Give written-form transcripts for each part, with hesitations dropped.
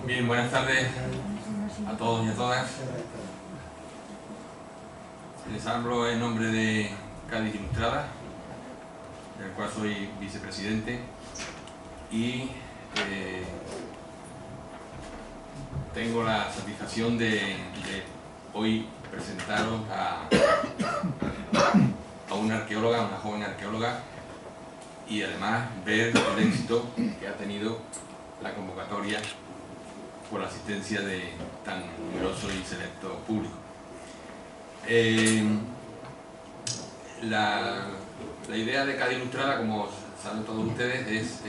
Bien, buenas tardes a todos y a todas. Les hablo en nombre de Cádiz Ilustrada, del cual soy vicepresidente, y tengo la satisfacción de hoy presentaros a una arqueóloga, una joven arqueóloga, y además ver el éxito que ha tenido la convocatoria por la asistencia de tan numeroso y selecto público. La idea de Cádiz Ilustrada, como saben todos ustedes, es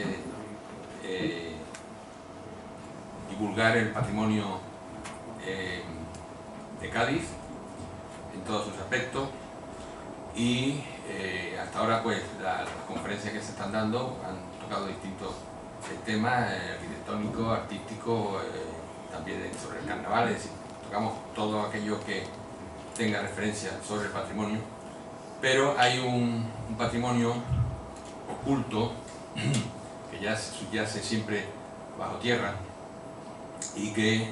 divulgar el patrimonio de Cádiz en todos sus aspectos, y hasta ahora pues las conferencias que se están dando han tocado distintos temas arquitectónicos, artísticos, también sobre el carnaval, es decir, tocamos todo aquello que tenga referencia sobre el patrimonio, pero hay un patrimonio oculto que ya subyace siempre bajo tierra y que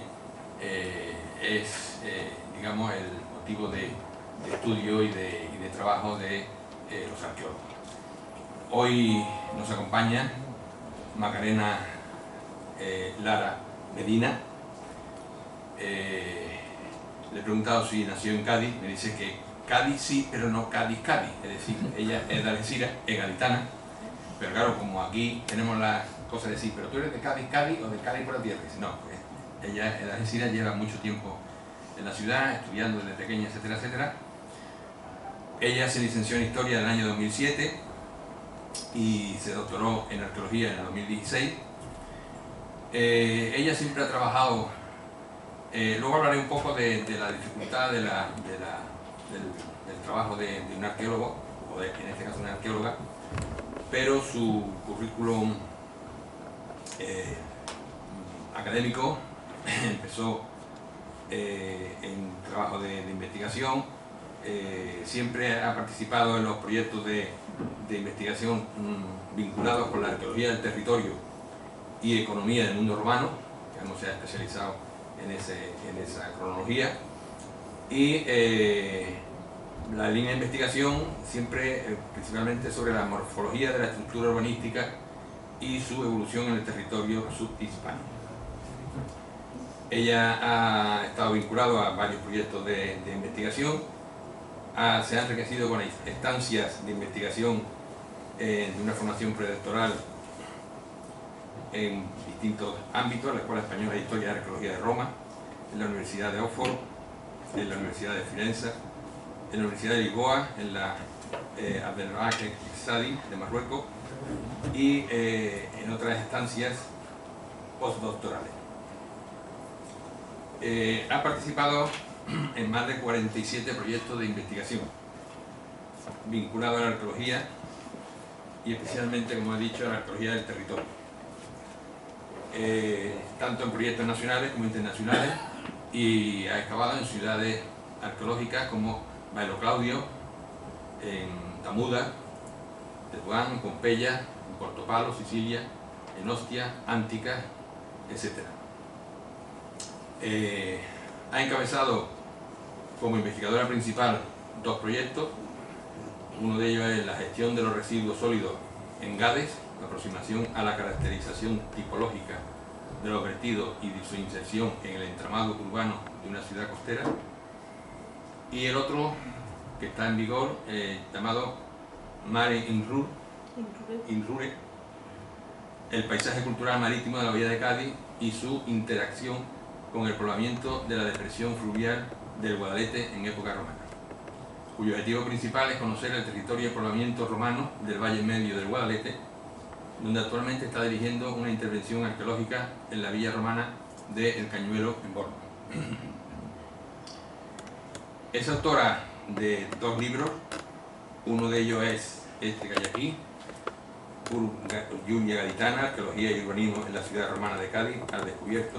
es, digamos, el motivo de estudio y de trabajo de los arqueólogos. Hoy nos acompaña Macarena Lara Medina. Le he preguntado si nació en Cádiz, me dice que Cádiz sí, pero no Cádiz, es decir, ella es de Algeciras, es gaditana, pero claro, como aquí tenemos la cosa de decir, pero tú eres de Cádiz, o de Cádiz por la tierra, dice, no, pues ella es de Algeciras, lleva mucho tiempo en la ciudad, estudiando desde pequeña, etcétera, etcétera. Ella se licenció en Historia en el año 2007 y se doctoró en Arqueología en el 2016. Ella siempre ha trabajado, luego hablaré un poco de la dificultad del trabajo de un arqueólogo, o en este caso una arqueóloga, pero su currículum académico empezó en trabajo de investigación. Siempre ha participado en los proyectos de investigación vinculados con la arqueología del territorio y economía del mundo urbano, digamos, se ha especializado en esa cronología, y la línea de investigación siempre principalmente sobre la morfología de la estructura urbanística y su evolución en el territorio subhispánico. Ella ha estado vinculada a varios proyectos de investigación, se ha enriquecido con estancias de investigación de una formación predoctoral en distintos ámbitos, la Escuela Española de Historia y Arqueología de Roma, en la Universidad de Oxford, en la Universidad de Firenze, en la Universidad de Lisboa, en la Abdelrahman Exadi de Marruecos, y en otras estancias postdoctorales. Ha participado en más de 47 proyectos de investigación vinculados a la arqueología y especialmente, como he dicho, a la arqueología del territorio, tanto en proyectos nacionales como internacionales, y ha excavado en ciudades arqueológicas como Bailo Claudio, en Tamuda, Tetuán, en Pompeya, en Portopalo, Sicilia, en Ostia, Antica, etc. Ha encabezado como investigadora principal dos proyectos. Uno de ellos es la gestión de los residuos sólidos en Gades, la aproximación a la caracterización tipológica de los vertidos y de su inserción en el entramado urbano de una ciudad costera. Y el otro, que está en vigor, llamado Mare Inrure, el paisaje cultural marítimo de la bahía de Cádiz y su interacción con el poblamiento de la depresión fluvial del Guadalete en época romana, cuyo objetivo principal es conocer el territorio y poblamiento romano del valle medio del Guadalete, donde actualmente está dirigiendo una intervención arqueológica en la villa romana de El Cañuelo en Borno. Es autora de dos libros, uno de ellos es este que hay aquí, Lluvia Gaditana, Arqueología y Urbanismo en la ciudad romana de Cádiz al descubierto,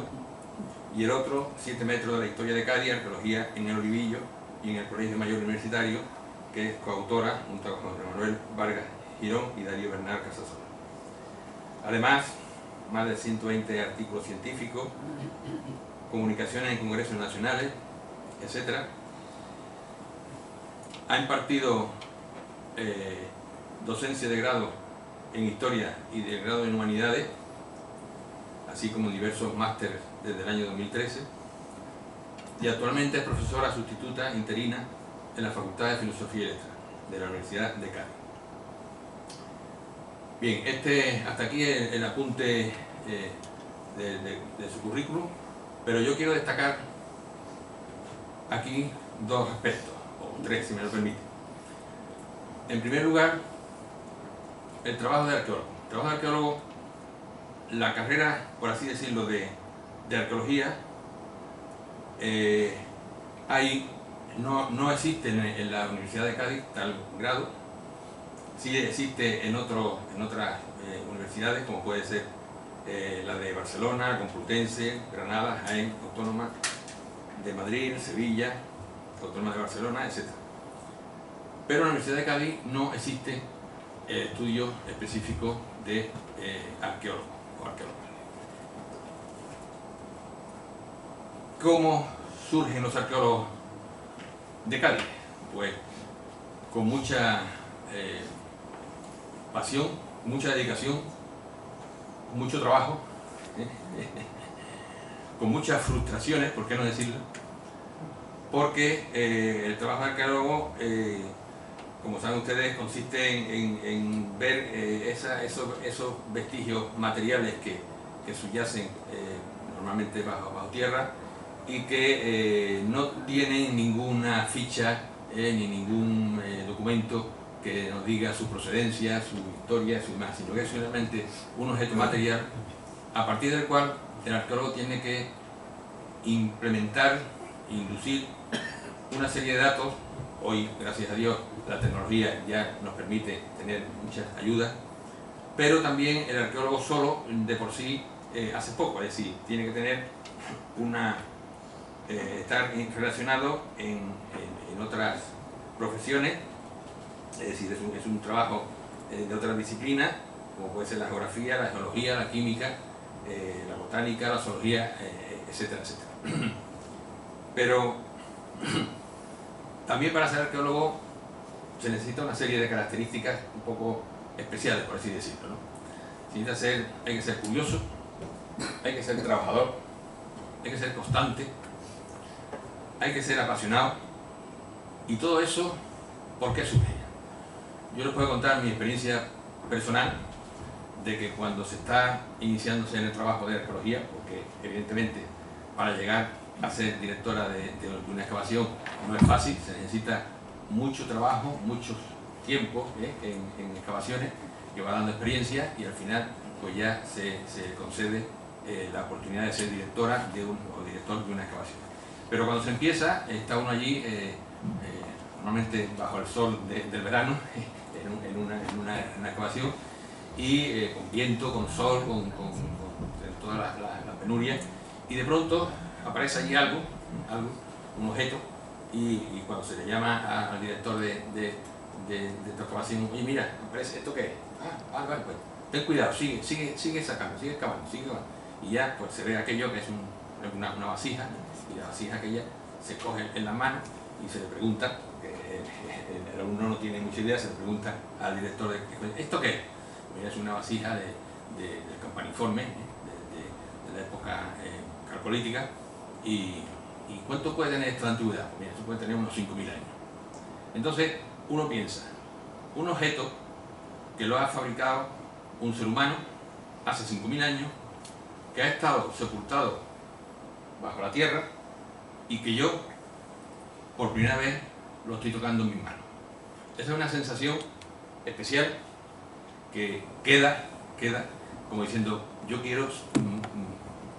y el otro, 7 metros de la historia de Cádiz, Arqueología en el Olivillo y en el Colegio Mayor Universitario, que es coautora junto a José Manuel Vargas Girón y Darío Bernal Casasola. Además, más de 120 artículos científicos, comunicaciones en congresos nacionales, etc. Ha impartido docencia de grado en Historia y de grado en Humanidades, así como diversos másteres desde el año 2013, y actualmente es profesora sustituta interina en la Facultad de Filosofía y Letras de la Universidad de Cádiz. Bien, hasta aquí el apunte de su currículum, pero yo quiero destacar aquí dos aspectos, o tres si me lo permite. En primer lugar, el trabajo de arqueólogo. El trabajo de arqueólogo, la carrera, por así decirlo, de arqueología, no existe en la Universidad de Cádiz tal grado. Sí existe en otras universidades, como puede ser la de Barcelona, Complutense, Granada, Jaén, Autónoma de Madrid, Sevilla, Autónoma de Barcelona, etc. Pero en la Universidad de Cádiz no existe el estudio específico de arqueólogo o arqueóloga. ¿Cómo surgen los arqueólogos de Cádiz? Pues con mucha pasión, mucha dedicación, mucho trabajo, con muchas frustraciones, ¿por qué no decirlo? Porque el trabajo de arqueólogo, como saben ustedes, consiste en ver esos vestigios materiales que subyacen normalmente bajo tierra y que no tienen ninguna ficha ni ningún documento que nos diga su procedencia, su historia, su demás, sino que es simplemente un objeto material a partir del cual el arqueólogo tiene que implementar, inducir una serie de datos. Hoy, gracias a Dios, la tecnología ya nos permite tener muchas ayudas, pero también el arqueólogo solo, de por sí, hace poco, es decir, tiene que tener estar relacionado en otras profesiones, es decir, es un trabajo de otras disciplinas, como puede ser la geografía, la geología, la química, la botánica, la zoología, etcétera, etcétera. Pero también para ser arqueólogo se necesita una serie de características un poco especiales, por así decirlo, ¿no? Hay que ser curioso, hay que ser trabajador, hay que ser constante, hay que ser apasionado, y todo eso, ¿por qué surge? Yo les puedo contar mi experiencia personal de que cuando se está iniciándose en el trabajo de arqueología, porque evidentemente para llegar a ser directora de una excavación no es fácil, se necesita mucho trabajo, mucho tiempo en excavaciones, que va dando experiencia y al final pues ya se concede la oportunidad de ser directora o director de una excavación. Pero cuando se empieza, está uno allí normalmente bajo el sol del verano, en una excavación, y con viento, con sol, con toda la penuria, y de pronto aparece allí algo, un objeto, y cuando se le llama al director de esta excavación, oye, mira, aparece, ¿esto qué es? Vale, pues ten cuidado, sigue sacando, sigue excavando, y ya pues se ve aquello que es una vasija, y la vasija aquella se coge en la mano y se le pregunta, el alumno no tiene mucha idea, se le pregunta al director, ¿esto qué es? Mira, es una vasija del campaniforme, de la época calcolítica, y ¿cuánto puede tener esto de antigüedad? Mira, esto puede tener unos 5.000 años. Entonces uno piensa, un objeto que lo ha fabricado un ser humano hace 5.000 años, que ha estado sepultado bajo la tierra y que yo por primera vez lo estoy tocando en mis manos. Esa es una sensación especial que queda como diciendo, yo quiero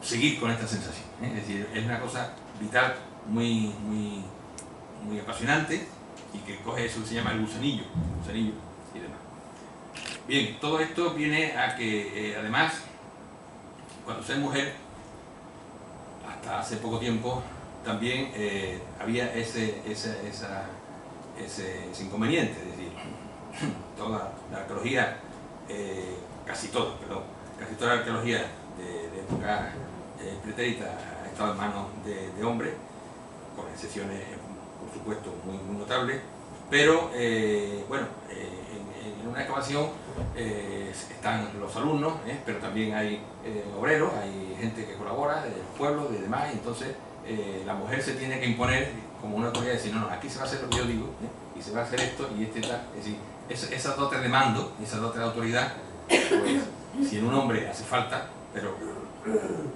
seguir con esta sensación, ¿eh? Es decir, es una cosa vital, muy apasionante, y que coge eso que se llama el gusanillo y demás. Bien, todo esto viene a que además, cuando soy mujer, hasta hace poco tiempo, también había ese inconveniente, es decir, toda la arqueología, casi toda la arqueología de época pretérita ha estado en manos de hombres, con excepciones, por supuesto, muy notables, pero bueno, en una excavación están los alumnos, pero también hay obreros, hay gente que colabora, de los pueblos, de demás, y entonces la mujer se tiene que imponer como una autoridad y decir, no, aquí se va a hacer lo que yo digo, y se va a hacer esto y tal. Es decir, esas dotes de mando, esas dotes de autoridad, pues si en un hombre hace falta, pero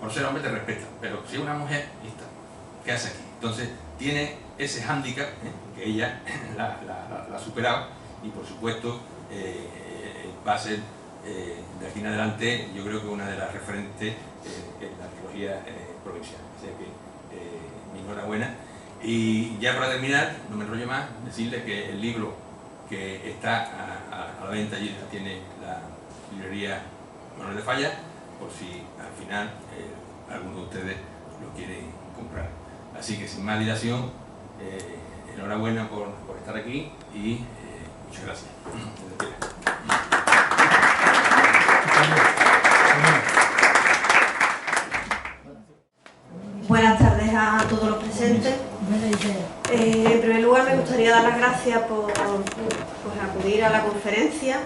por ser hombre te respetan, pero si es una mujer, ¿qué hace aquí? Entonces tiene ese hándicap, que ella la ha superado, y por supuesto va a ser de aquí en adelante, yo creo que una de las referentes en la arqueología provincial. Así que mi enhorabuena. Y ya para terminar, no me enrollo más, decirles que el libro que está a la venta allí la tiene la librería Manuel de Falla, por si al final alguno de ustedes lo quieren comprar. Así que sin más dilación, enhorabuena por estar aquí y muchas gracias. Buenas tardes a todos los presentes. En primer lugar me gustaría dar las gracias por acudir a la conferencia.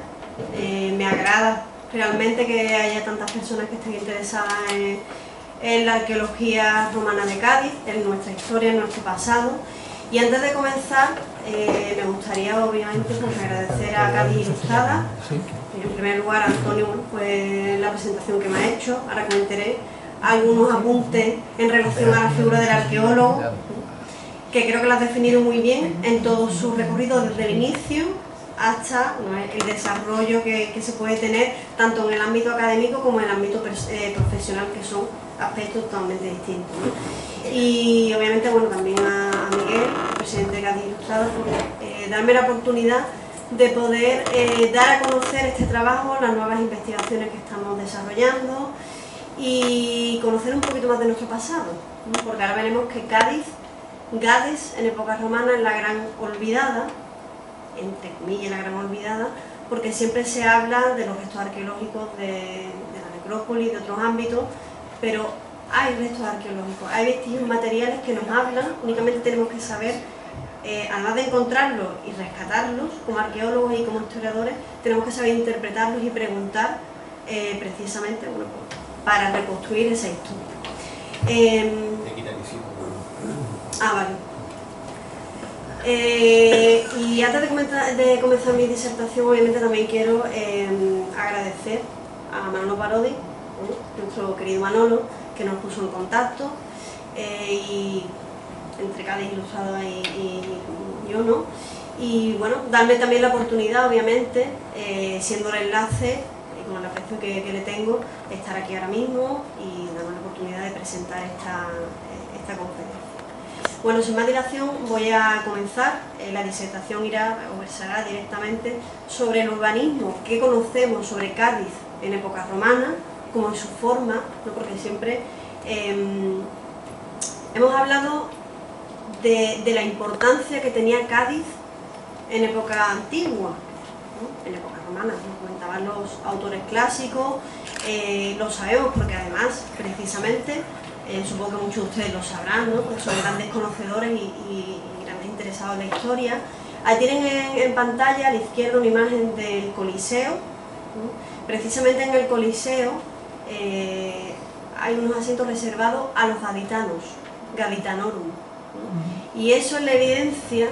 Me agrada realmente que haya tantas personas que estén interesadas en la arqueología romana de Cádiz, en nuestra historia, en nuestro pasado. Y antes de comenzar, me gustaría obviamente agradecer a Cádiz Ilustrada, en primer lugar a Antonio, pues la presentación que me ha hecho. Ahora comentaré algunos apuntes en relación a la figura del arqueólogo, que creo que la has definido muy bien en todo su recorrido desde el inicio hasta el desarrollo que se puede tener tanto en el ámbito académico como en el ámbito profesional, que son aspectos totalmente distintos, ¿no? Y obviamente bueno, también a Miguel, presidente de Cádiz Ilustrada, por darme la oportunidad de poder dar a conocer este trabajo, las nuevas investigaciones que estamos desarrollando y conocer un poquito más de nuestro pasado, ¿no? Porque ahora veremos que Gades en época romana es la gran olvidada, entre comillas la gran olvidada, porque siempre se habla de los restos arqueológicos de la necrópolis, de otros ámbitos, pero hay restos arqueológicos, hay vestigios materiales que nos hablan. Únicamente tenemos que saber, además de encontrarlos y rescatarlos como arqueólogos y como historiadores, tenemos que saber interpretarlos y preguntar precisamente, bueno, para reconstruir esa historia. Vale. Y antes de comenzar mi disertación, obviamente también quiero agradecer a Manolo Parodi, nuestro querido Manolo, que nos puso en contacto, y entre Cádiz Ilustrada y yo, ¿no? Y bueno, darme también la oportunidad, obviamente, siendo el enlace, y con el aprecio que le tengo, estar aquí ahora mismo y darme la oportunidad de presentar esta conferencia. Bueno, sin más dilación voy a comenzar. La disertación versará directamente sobre el urbanismo que conocemos sobre Cádiz en época romana, como en su forma, ¿no? Porque siempre hemos hablado de la importancia que tenía Cádiz en época antigua, ¿no? En época romana, como comentaban los autores clásicos, lo sabemos porque además, precisamente, supongo que muchos de ustedes lo sabrán, ¿no? Porque son grandes conocedores y grandes interesados en la historia. Ahí tienen en pantalla a la izquierda una imagen del Coliseo, ¿no? Precisamente en el Coliseo hay unos asientos reservados a los gaditanos, Gaditanorum, ¿no? Y eso es la evidencia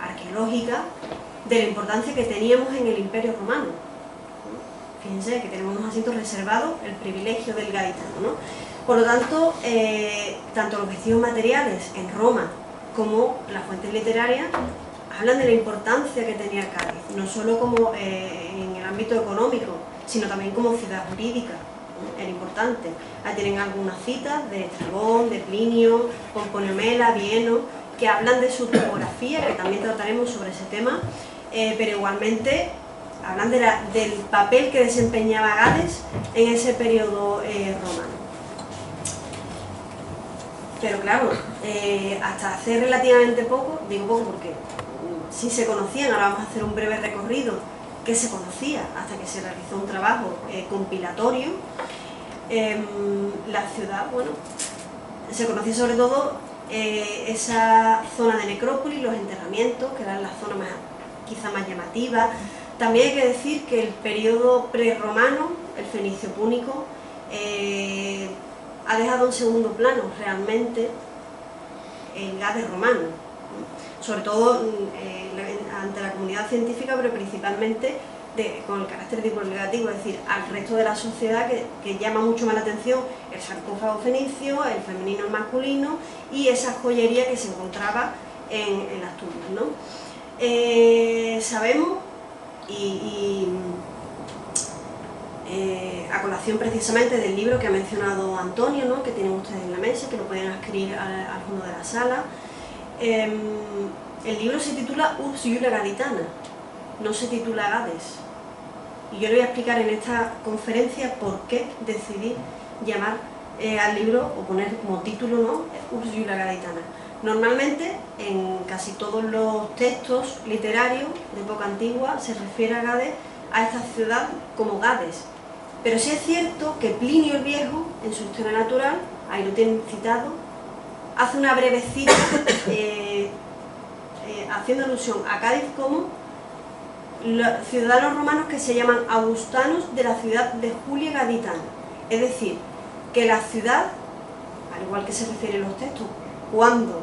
arqueológica de la importancia que teníamos en el Imperio Romano, ¿no? Fíjense que tenemos unos asientos reservados, el privilegio del gaditano, ¿no? Por lo tanto, tanto los vestigios materiales en Roma como las fuentes literarias hablan de la importancia que tenía Cádiz, no solo como en el ámbito económico, sino también como ciudad jurídica, ¿no? Era importante. Ahí tienen algunas citas de Estrabón, de Plinio, Pomponio Mela, Vieno, que hablan de su topografía, que también trataremos sobre ese tema, pero igualmente hablan del papel que desempeñaba Gades en ese periodo romano. Pero claro, hasta hace relativamente poco, digo poco porque sí se conocían, ahora vamos a hacer un breve recorrido que se conocía hasta que se realizó un trabajo compilatorio, la ciudad, bueno, se conocía sobre todo esa zona de necrópolis, los enterramientos, que eran la zona quizá más llamativa. También hay que decir que el periodo prerromano, el fenicio púnico, ha dejado en segundo plano realmente el Gades romano, sobre todo ante la comunidad científica, pero principalmente con el carácter divulgativo, es decir, al resto de la sociedad que llama mucho más la atención el sarcófago fenicio, el femenino, el masculino y esa joyería que se encontraba en las tumbas, ¿no? Sabemos, a colación precisamente del libro que ha mencionado Antonio, ¿no?, que tienen ustedes en la mesa, que lo pueden adquirir al fondo de la sala, el libro se titula Urbs Iulia Gaditana, no se titula Gades. Y yo le voy a explicar en esta conferencia por qué decidí llamar al libro o poner como título, ¿no?, Urbs Iulia Gaditana. Normalmente en casi todos los textos literarios de época antigua se refiere a Gades, a esta ciudad, como Gades. Pero sí es cierto que Plinio el Viejo, en su Historia Natural, ahí lo tienen citado, hace una breve cita haciendo alusión a Cádiz como los ciudadanos romanos que se llaman augustanos de la ciudad de Julia Gaditana. Es decir, que la ciudad, al igual que se refiere en los textos, cuando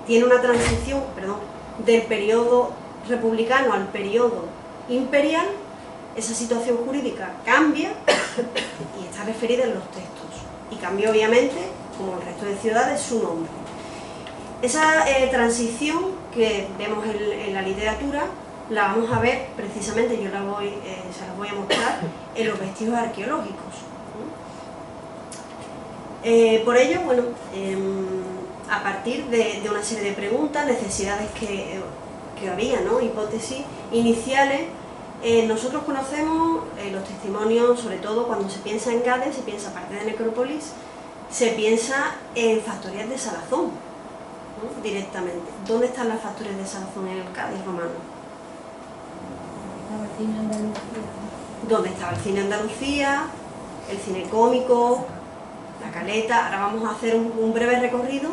tiene una transición, del periodo republicano al periodo imperial, esa situación jurídica cambia y está referida en los textos. Y cambia obviamente, como el resto de ciudades, su nombre. Esa transición que vemos en la literatura la vamos a ver precisamente, yo se las voy a mostrar en los vestigios arqueológicos. Por ello, bueno, a partir de una serie de preguntas, necesidades que había, ¿no?, hipótesis iniciales, nosotros conocemos los testimonios, sobre todo cuando se piensa en Gades, se piensa, aparte de necrópolis, se piensa en factorías de salazón, ¿no?, directamente. ¿Dónde están las factorías de salazón en el Cádiz romano? El cine Andalucía. ¿Dónde estaba el cine Andalucía, el cine cómico, la Caleta? Ahora vamos a hacer un breve recorrido,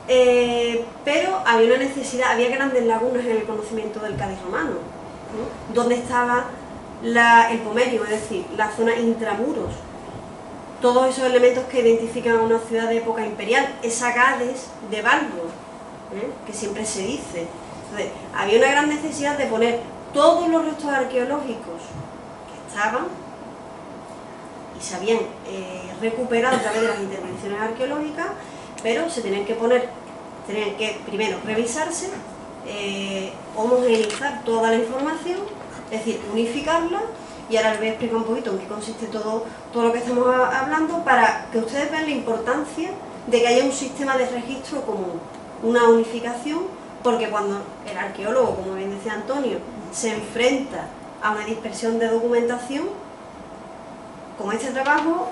pero había una necesidad, había grandes lagunas en el conocimiento del Cádiz romano, ¿no? ¿Dónde estaba el pomerio, es decir, la zona intramuros? Todos esos elementos que identifican a una ciudad de época imperial, esa Gades de Balbo, que siempre se dice. Entonces, había una gran necesidad de poner todos los restos arqueológicos que estaban y se habían recuperado a través de las intervenciones arqueológicas, pero se tenían que primero revisarse, homogeneizar toda la información, es decir, unificarla, y ahora les voy a explicar un poquito en qué consiste todo lo que estamos hablando, para que ustedes vean la importancia de que haya un sistema de registro común, una unificación, porque cuando el arqueólogo, como bien decía Antonio, se enfrenta a una dispersión de documentación, con este trabajo,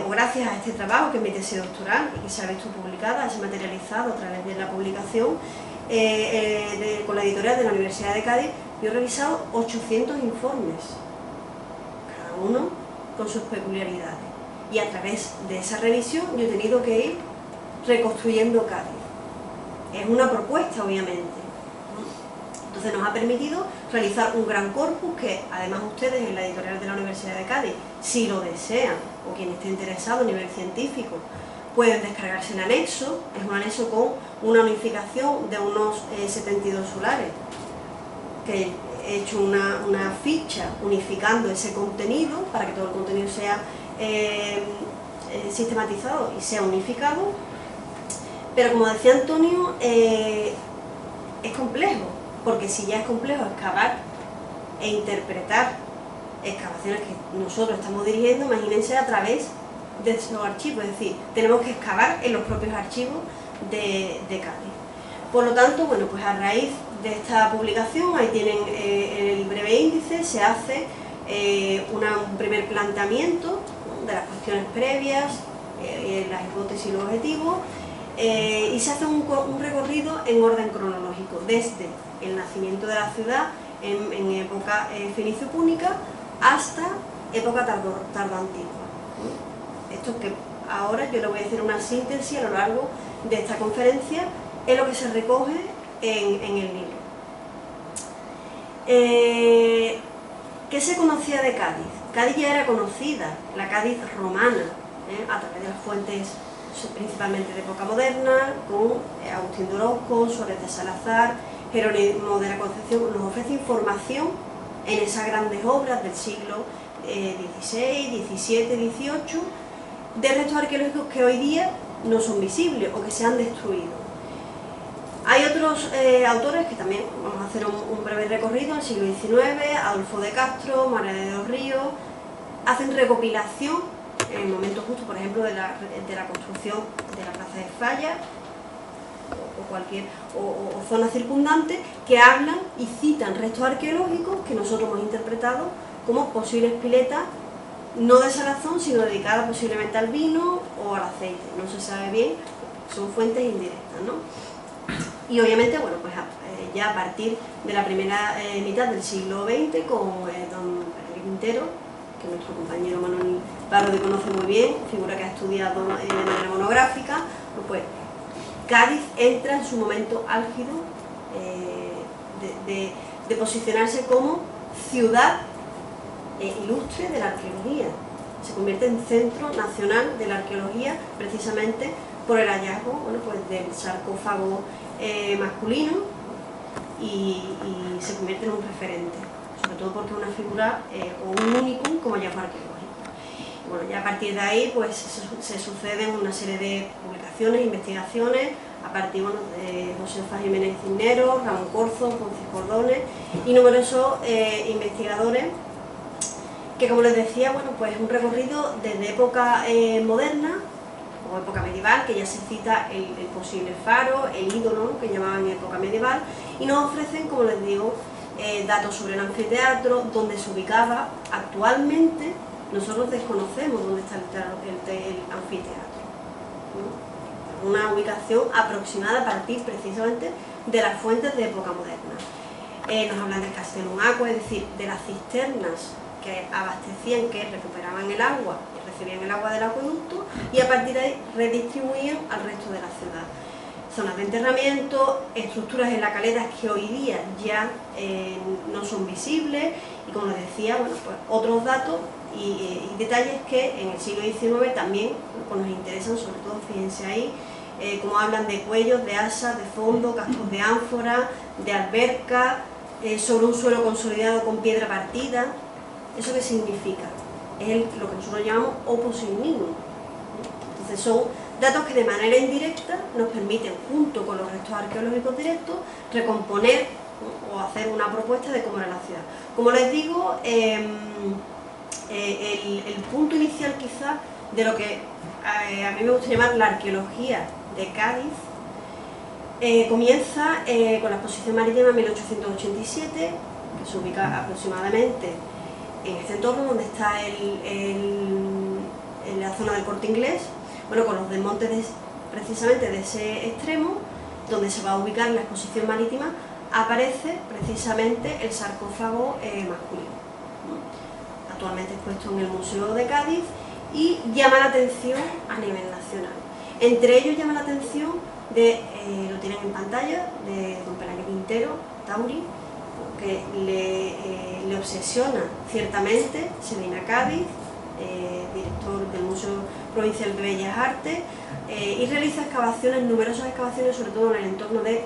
o gracias a este trabajo, que es mi tesis doctoral y que se ha visto publicada, se ha materializado a través de la publicación con la editorial de la Universidad de Cádiz, yo he revisado 800 informes, cada uno con sus peculiaridades. Y a través de esa revisión yo he tenido que ir reconstruyendo Cádiz. Es una propuesta, obviamente. Entonces nos ha permitido realizar un gran corpus que, además, ustedes en la editorial de la Universidad de Cádiz, si lo desean, o quien esté interesado a nivel científico, pueden descargarse el anexo. Es un anexo con una unificación de unos 72 solares, que he hecho una ficha unificando ese contenido para que todo el contenido sea sistematizado y sea unificado. Pero como decía Antonio, es complejo, porque si ya es complejo excavar e interpretar excavaciones que nosotros estamos dirigiendo, imagínense a través de esos archivos, es decir, tenemos que excavar en los propios archivos de Cádiz. Por lo tanto, bueno, pues a raíz de esta publicación, ahí tienen el breve índice, se hace un primer planteamiento de las cuestiones previas, las hipótesis y los objetivos, y se hace un recorrido en orden cronológico, desde el nacimiento de la ciudad en época fenicio-púnica hasta época tardoantigua. esto que ahora yo le voy a hacer una síntesis a lo largo de esta conferencia, es lo que se recoge en el libro. ¿Qué se conocía de Cádiz? Cádiz ya era conocida, la Cádiz romana, a través de las fuentes principalmente de época moderna, con Agustín de Orozco, Suárez de Salazar, Jerónimo de la Concepción, nos ofrece información en esas grandes obras del siglo XVI, XVII, XVIII, de restos arqueológicos que hoy día no son visibles o que se han destruido. Hay otros autores que también vamos a hacer un breve recorrido del siglo XIX, Adolfo de Castro, María de los Ríos, hacen recopilación en el momento justo, por ejemplo, de la construcción de la Plaza de Falla o zonas circundantes, que hablan y citan restos arqueológicos que nosotros hemos interpretado como posibles piletas, no de salazón, sino dedicadas posiblemente al vino o al aceite. No se sabe bien, son fuentes indirectas, ¿no? Y obviamente, bueno, pues ya a partir de la primera mitad del siglo XX, con don Pedro Quintero, que nuestro compañero Manuel Parodi conoce muy bien, figura que ha estudiado de manera monográfica, pues Cádiz entra en su momento álgido de posicionarse como ciudad ilustre de la arqueología. Se convierte en centro nacional de la arqueología precisamente por el hallazgo, bueno, pues del sarcófago masculino, y se convierte en un referente, sobre todo porque es una figura o un únicum como hallazgo arqueológico. Y bueno, ya a partir de ahí pues se suceden una serie de publicaciones, investigaciones, a partir de Josefa Jiménez Cisneros, Ramón Corzo, Francisco Ordóñez y numerosos investigadores que, como les decía, bueno, pues un recorrido desde época moderna o época medieval, que ya se cita el posible faro, el ídolo, ¿no?, que llamaban en época medieval, y nos ofrecen, como les digo, datos sobre el anfiteatro, dónde se ubicaba. Actualmente nosotros desconocemos dónde está el anfiteatro, ¿no? Una ubicación aproximada a partir precisamente de las fuentes de época moderna. Nos hablan del Castellum Aqua, es decir, de las cisternas que abastecían, que recuperaban el agua, recibían el agua del acueducto y a partir de ahí redistribuían al resto de la ciudad. Zonas de enterramiento, estructuras en la caleta que hoy día ya no son visibles, y como les decía, bueno, pues otros datos y detalles que en el siglo XIX también, pues nos interesan, sobre todo, fíjense ahí, como hablan de cuellos, de asas, de fondo, cascos de ánfora, de alberca, sobre un suelo consolidado con piedra partida. ¿Eso qué significa? Es lo que nosotros llamamos opus in nihil. Entonces son datos que de manera indirecta nos permiten, junto con los restos arqueológicos directos, recomponer o hacer una propuesta de cómo era la ciudad. Como les digo, el punto inicial quizás de lo que a mí me gusta llamar la arqueología de Cádiz comienza con la exposición marítima en 1887, que se ubica aproximadamente en este entorno donde está en la zona del Corte Inglés, bueno, con los desmontes precisamente de ese extremo, donde se va a ubicar la exposición marítima, aparece precisamente el sarcófago masculino, ¿no?, actualmente expuesto en el Museo de Cádiz, y llama la atención a nivel nacional. Entre ellos llama la atención lo tienen en pantalla, de don Pelayo Quintero, Tauri, que le obsesiona ciertamente. Se viene a Cádiz, director del Museo Provincial de Bellas Artes, y realiza excavaciones, numerosas excavaciones, sobre todo en el entorno de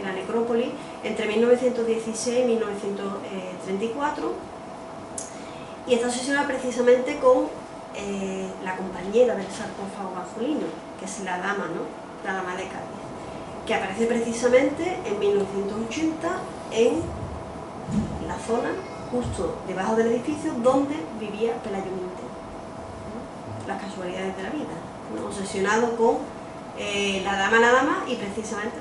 la necrópolis, entre 1916 y 1934, y está obsesionada precisamente con la compañera del sarcófago masculino, que es la dama, ¿no?, la dama de Cádiz, que aparece precisamente en 1980 en la zona justo debajo del edificio donde vivía Pelayo Quintero, ¿no? Las casualidades de la vida, ¿no?, obsesionado con la dama, y precisamente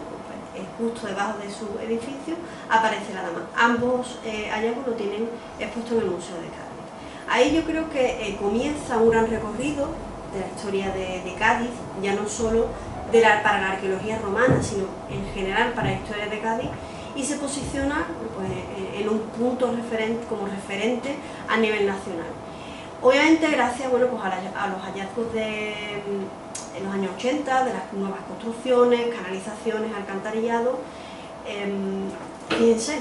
pues, justo debajo de su edificio aparece la dama. Ambos hallazgos lo tienen expuesto en el Museo de Cádiz. Ahí yo creo que comienza un gran recorrido de la historia de Cádiz, ya no solo para la arqueología romana, sino en general para la historia de Cádiz, y se posiciona pues, en un punto como referente a nivel nacional. Obviamente gracias pues a los hallazgos en los años 80, de las nuevas construcciones, canalizaciones, alcantarillado, fíjense,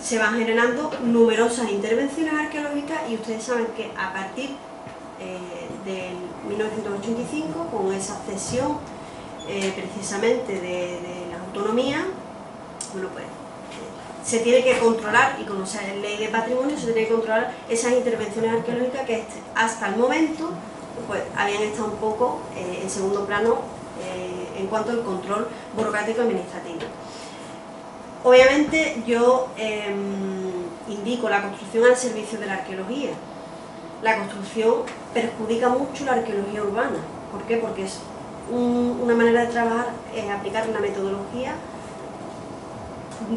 se van generando numerosas intervenciones arqueológicas y ustedes saben que a partir del 1985, con esa cesión precisamente de la autonomía, bueno, pues se tiene que controlar, y con esa ley de patrimonio se tiene que controlar esas intervenciones arqueológicas que hasta el momento pues habían estado un poco en segundo plano en cuanto al control burocrático administrativo. Obviamente yo indico la construcción al servicio de la arqueología. La construcción perjudica mucho la arqueología urbana. ¿Por qué? Porque es una manera de trabajar, es aplicar la metodología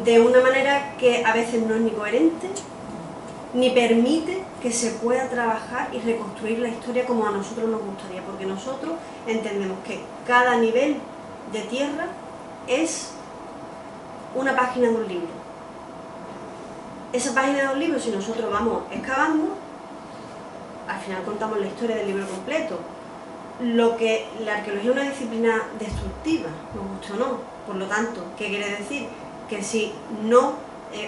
de una manera que a veces no es ni coherente, ni permite que se pueda trabajar y reconstruir la historia como a nosotros nos gustaría, porque nosotros entendemos que cada nivel de tierra es una página de un libro. Esa página de un libro, si nosotros vamos excavando, al final contamos la historia del libro completo. Lo que la arqueología es una disciplina destructiva, nos guste o no. Por lo tanto, ¿qué quiere decir? Que si no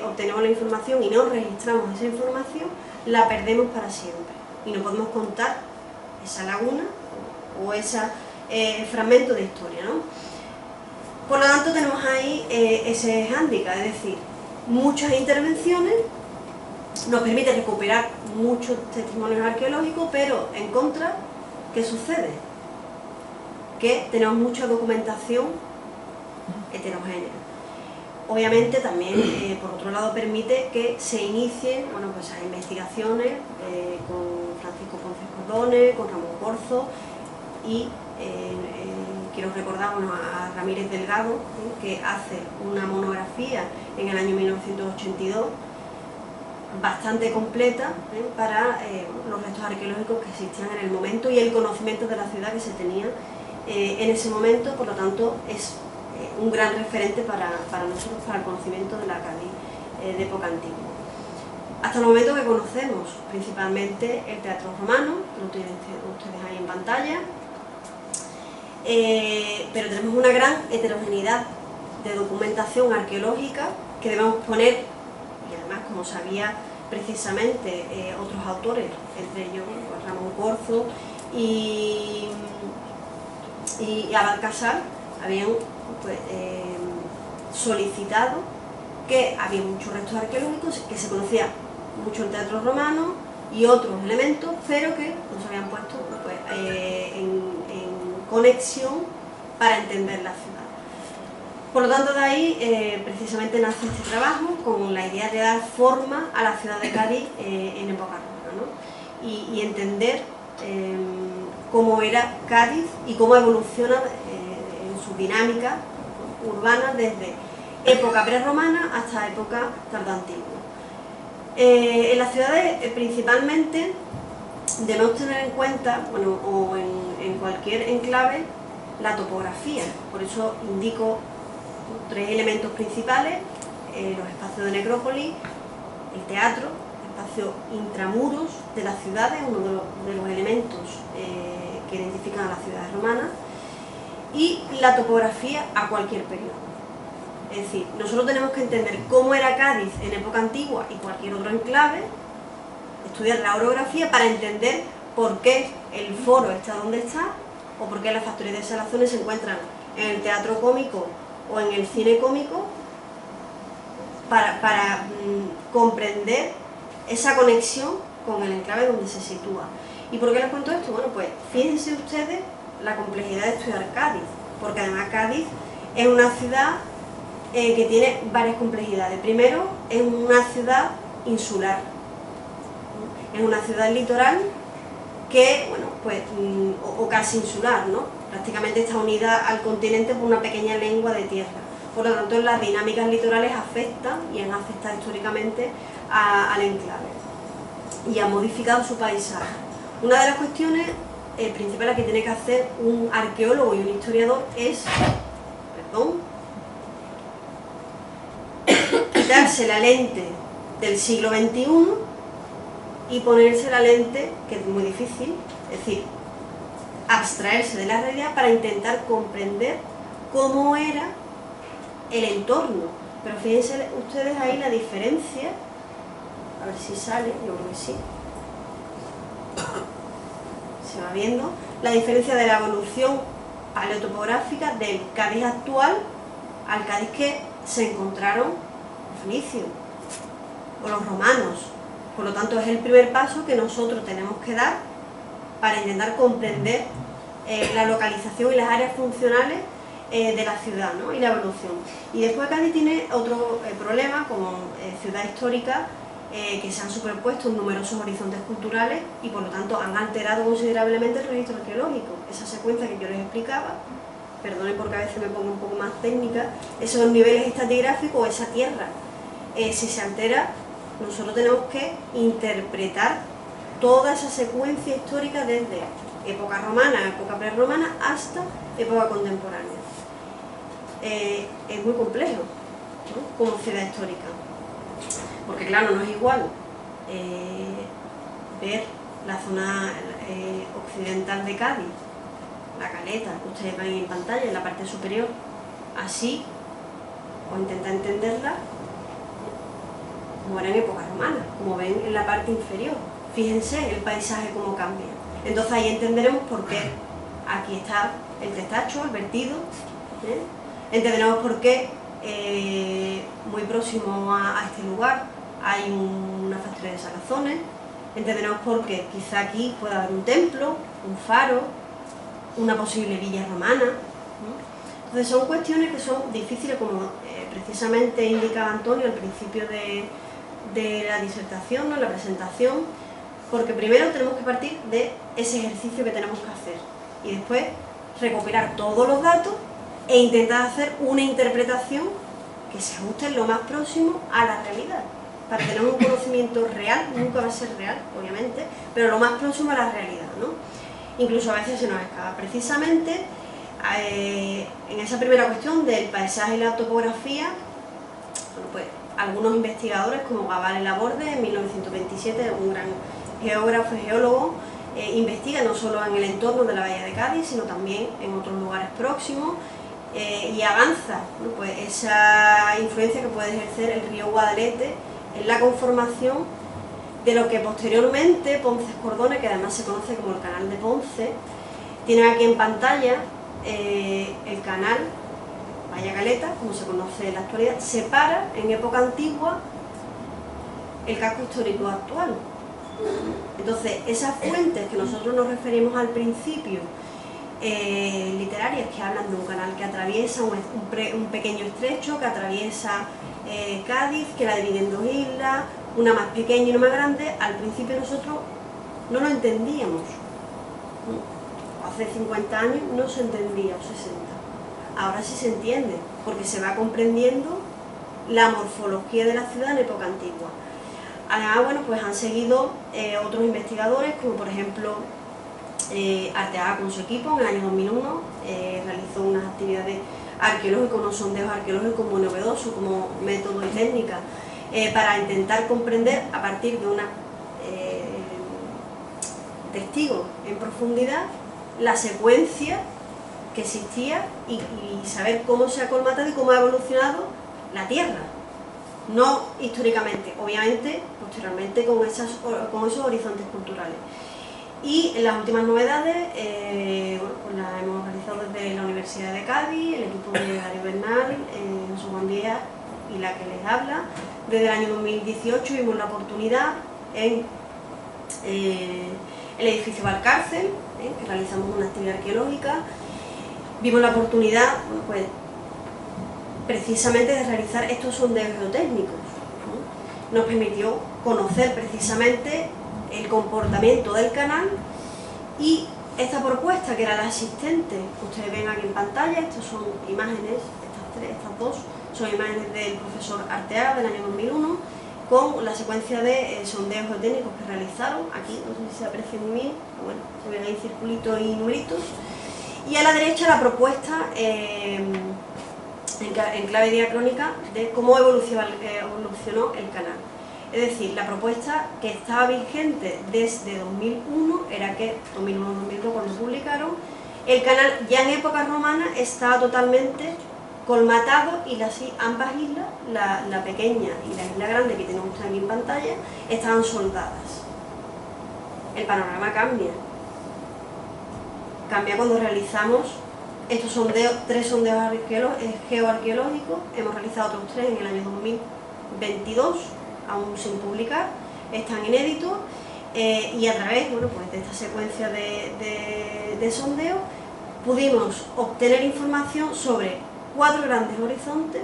obtenemos la información y no registramos esa información, la perdemos para siempre. Y no podemos contar esa laguna o ese fragmento de historia, ¿no? Por lo tanto, tenemos ahí ese hándicap, es decir, muchas intervenciones nos permiten recuperar muchos testimonios arqueológicos, pero en contra, ¿qué sucede? Que tenemos mucha documentación heterogénea. Obviamente también, por otro lado, permite que se inicien pues, esas investigaciones con Francisco Ponce Cordones, con Ramón Corzo y quiero recordar a Ramírez Delgado, que hace una monografía en el año 1982 bastante completa para los restos arqueológicos que existían en el momento y el conocimiento de la ciudad que se tenía en ese momento. Por lo tanto, es un gran referente para nosotros, para el conocimiento de la Cádiz de época antigua. Hasta el momento que conocemos principalmente el teatro romano, que lo tienen ustedes ahí en pantalla, pero tenemos una gran heterogeneidad de documentación arqueológica que debemos poner, y además, como sabía precisamente otros autores, entre ellos pues, Ramón Corzo y Abad Casal, habían pues, solicitado que había muchos restos arqueológicos, que se conocía mucho el teatro romano y otros elementos, pero que no se habían puesto pues, en conexión para entender la ciudad. Por lo tanto, de ahí precisamente nace este trabajo con la idea de dar forma a la ciudad de Cádiz en época romana, ¿no? Y entender cómo era Cádiz y cómo evoluciona en su dinámica urbana desde época prerromana hasta época tardoantigua. En las ciudades principalmente debemos tener en cuenta, bueno, o en cualquier enclave, la topografía. Por eso indico tres elementos principales: los espacios de necrópolis, el teatro, el espacio intramuros de las ciudades, uno de los elementos que identifican a las ciudades romanas, y la topografía a cualquier periodo. Es decir, nosotros tenemos que entender cómo era Cádiz en época antigua y cualquier otro enclave, estudiar la orografía para entender por qué el foro está donde está, o por qué las factorías de Salazones se encuentran en el teatro cómico o en el cine cómico, para comprender esa conexión con el enclave donde se sitúa. ¿Y por qué les cuento esto? Bueno, pues fíjense ustedes la complejidad de estudiar Cádiz, porque además Cádiz es una ciudad que tiene varias complejidades. Primero, es una ciudad insular, es una ciudad litoral que, bueno, pues, o casi insular, ¿no? Prácticamente está unida al continente por una pequeña lengua de tierra. Por lo tanto, las dinámicas litorales afectan y han afectado históricamente al enclave y han modificado su paisaje. Una de las cuestiones principales que tiene que hacer un arqueólogo y un historiador es, quitarse la lente del siglo XXI y ponerse la lente, que es muy difícil, es decir, abstraerse de la realidad para intentar comprender cómo era el entorno. Pero fíjense ustedes ahí la diferencia, a ver si sale, yo creo que sí, se va viendo, la diferencia de la evolución paleotopográfica del Cádiz actual al Cádiz que se encontraron los fenicios o los romanos. Por lo tanto, es el primer paso que nosotros tenemos que dar para intentar comprender la localización y las áreas funcionales de la ciudad, ¿no? Y la evolución. Y después Cádiz tiene otro problema como ciudad histórica, que se han superpuesto en numerosos horizontes culturales y por lo tanto han alterado considerablemente el registro arqueológico. Esa secuencia que yo les explicaba, perdonen porque a veces me pongo un poco más técnica, esos niveles estratigráficos, esa tierra, si se altera, nosotros tenemos que interpretar toda esa secuencia histórica desde época romana, época prerromana, hasta época contemporánea. Es muy complejo, ¿no? Como ciudad histórica, porque claro, no es igual ver la zona occidental de Cádiz, la caleta, que ustedes ven en pantalla, en la parte superior, así, o intentar entenderla como era en época romana, como ven en la parte inferior. Fíjense el paisaje cómo cambia. Entonces ahí entenderemos por qué aquí está el testacho, el vertido, entenderemos por qué muy próximo a este lugar hay una factoría de salazones, entenderemos por qué quizá aquí pueda haber un templo, un faro, una posible villa romana, ¿no? Entonces son cuestiones que son difíciles, como precisamente indicaba Antonio al principio de la disertación, ¿no? La presentación, porque primero tenemos que partir de ese ejercicio que tenemos que hacer y después recopilar todos los datos e intentar hacer una interpretación que se ajuste lo más próximo a la realidad, para tener un conocimiento real. Nunca va a ser real, obviamente, pero lo más próximo a la realidad, ¿no? Incluso a veces se nos escapa. Precisamente en esa primera cuestión del paisaje y la topografía, bueno, pues algunos investigadores como Gabal Laborde en 1927, un gran geógrafo y geólogo, investiga no solo en el entorno de la bahía de Cádiz, sino también en otros lugares próximos, y avanza, ¿no? Pues esa influencia que puede ejercer el río Guadalete en la conformación de lo que posteriormente Ponce-Cordone, que además se conoce como el Canal de Ponce. Tienen aquí en pantalla el canal Bahía Caleta, como se conoce en la actualidad, separa en época antigua el casco histórico actual. Entonces, esas fuentes que nosotros nos referimos al principio, literarias, que hablan de un canal que atraviesa un pequeño estrecho, que atraviesa Cádiz, que la divide en dos islas, una más pequeña y una más grande, al principio nosotros no lo entendíamos. Hace 50 años no se entendía, o 60. Ahora sí se entiende, porque se va comprendiendo la morfología de la ciudad en época antigua. Además, bueno, pues han seguido otros investigadores, como por ejemplo Arteaga con su equipo en el año 2001, realizó unas actividades arqueológicas, unos sondeos arqueológicos muy novedosos como método y técnica, para intentar comprender a partir de una testigos en profundidad la secuencia que existía y saber cómo se ha colmatado y cómo ha evolucionado la Tierra. No históricamente, obviamente, posteriormente con esos horizontes culturales. Y las últimas novedades, bueno, pues las hemos realizado desde la Universidad de Cádiz, el equipo de Darío Bernal, José Juan Díaz y la que les habla. Desde el año 2018 vimos la oportunidad en el edificio Valcárcel, que realizamos una actividad arqueológica. Vimos la oportunidad, bueno, pues, precisamente de realizar estos sondeos geotécnicos, ¿no? Nos permitió conocer precisamente el comportamiento del canal y esta propuesta, que era la asistente, que ustedes ven aquí en pantalla. Estas son imágenes, estas dos son imágenes del profesor Arteaga del año 2001, con la secuencia de sondeos geotécnicos que realizaron. Aquí no sé si se aprecia muy bien, pero bueno, se ven ahí circulitos y numeritos. Y a la derecha la propuesta en clave diacrónica de cómo evolucionó el canal. Es decir, la propuesta que estaba vigente desde 2001 era que, 2001-2002 cuando publicaron, el canal ya en época romana estaba totalmente colmatado y ambas islas, la pequeña y la isla grande que tenemos aquí en pantalla, estaban soldadas. El panorama cambia. Cambia cuando realizamos estos sondeos, 3 sondeos geoarqueológicos, hemos realizado otros 3 en el año 2022, aún sin publicar, están inéditos, y a través, bueno, pues de esta secuencia de sondeos pudimos obtener información sobre 4 grandes horizontes,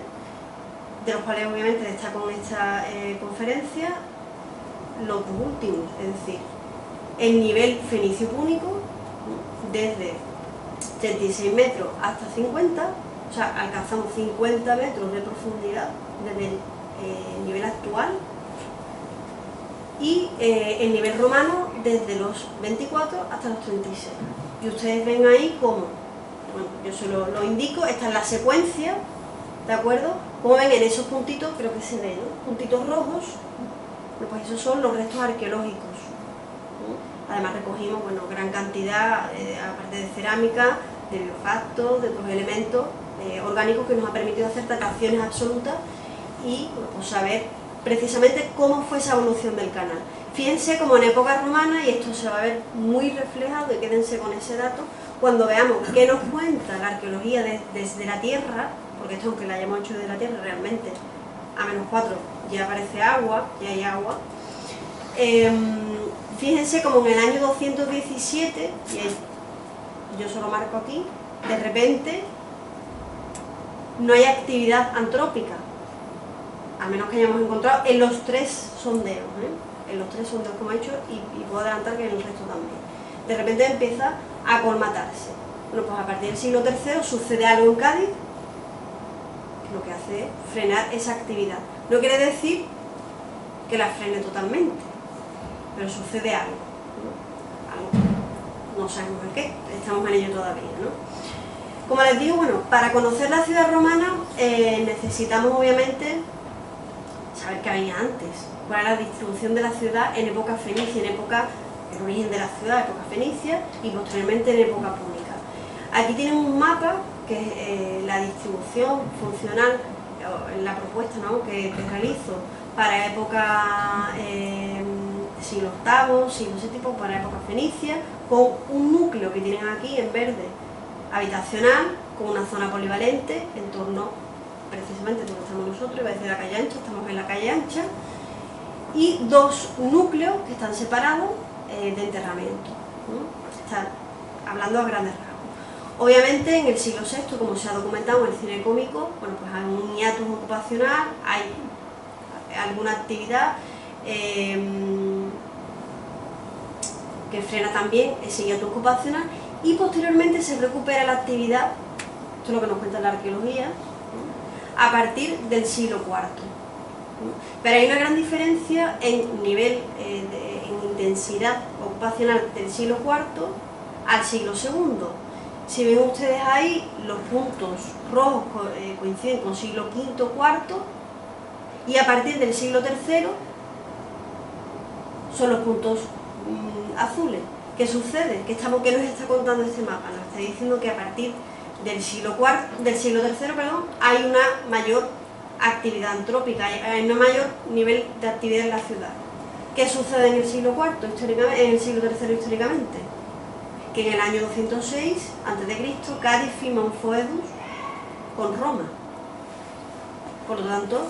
de los cuales obviamente destaco en esta conferencia los 2 últimos, es decir, el nivel fenicio-púnico, desde 36 metros hasta 50, o sea, alcanzamos 50 metros de profundidad desde el nivel actual, y el nivel romano desde los 24 hasta los 36. Y ustedes ven ahí cómo, bueno, yo se lo indico, esta es la secuencia, ¿de acuerdo? Como ven en esos puntitos, creo que se ven, ¿no? Puntitos rojos, bueno, pues esos son los restos arqueológicos. Además recogimos, bueno, gran cantidad, aparte de cerámica, de biofactos, de otros elementos orgánicos que nos ha permitido hacer dataciones absolutas y, bueno, pues saber precisamente cómo fue esa evolución del canal. Fíjense como en época romana, y esto se va a ver muy reflejado, y quédense con ese dato, cuando veamos qué nos cuenta la arqueología desde la Tierra, porque esto aunque la hayamos hecho desde la Tierra, realmente a -4 ya aparece agua, ya hay agua. Fíjense como en el año 217, y ahí yo solo marco aquí, de repente no hay actividad antrópica, a menos que hayamos encontrado en los 3 sondeos, en los 3 sondeos que hemos hecho, y puedo adelantar que en el resto también. De repente empieza a colmatarse. Bueno, pues a partir del siglo III sucede algo en Cádiz, que lo que hace es frenar esa actividad. No quiere decir que la frene totalmente, pero sucede algo, no sabemos el qué, estamos en ello todavía, ¿no? Como les digo, bueno, para conocer la ciudad romana necesitamos obviamente saber qué había antes, cuál era la distribución de la ciudad en época fenicia, el origen de la ciudad, época fenicia, y posteriormente en época púnica. Aquí tienen un mapa que es la distribución funcional, en la propuesta, ¿no?, que realizo para época siglo VIII, siglo VII, para época fenicia, con un núcleo que tienen aquí en verde habitacional, con una zona polivalente en torno precisamente donde estamos nosotros, iba a decir la calle ancha, estamos en la calle ancha, y 2 núcleos que están separados de enterramiento, ¿no? Está hablando a grandes rasgos. Obviamente en el siglo VI, como se ha documentado en el cine cómico, bueno, pues hay un hiatus ocupacional, hay alguna actividad que frena también ese hiatus ocupacional, y posteriormente se recupera la actividad, esto es lo que nos cuenta la arqueología, ¿no?, a partir del siglo IV. ¿no? Pero hay una gran diferencia en nivel, en intensidad ocupacional del siglo IV al siglo II. Si ven ustedes ahí, los puntos rojos coinciden con siglo V, IV, y a partir del siglo III son los puntos azules. ¿Qué sucede? ¿Qué nos está contando este mapa? Nos está diciendo que a partir del siglo III, hay una mayor actividad antrópica, hay un mayor nivel de actividad en la ciudad. ¿Qué sucede en el siglo IV, históricamente, en el siglo III históricamente? Que en el año 206 a.C. Cádiz firma un foedus con Roma. Por lo tanto,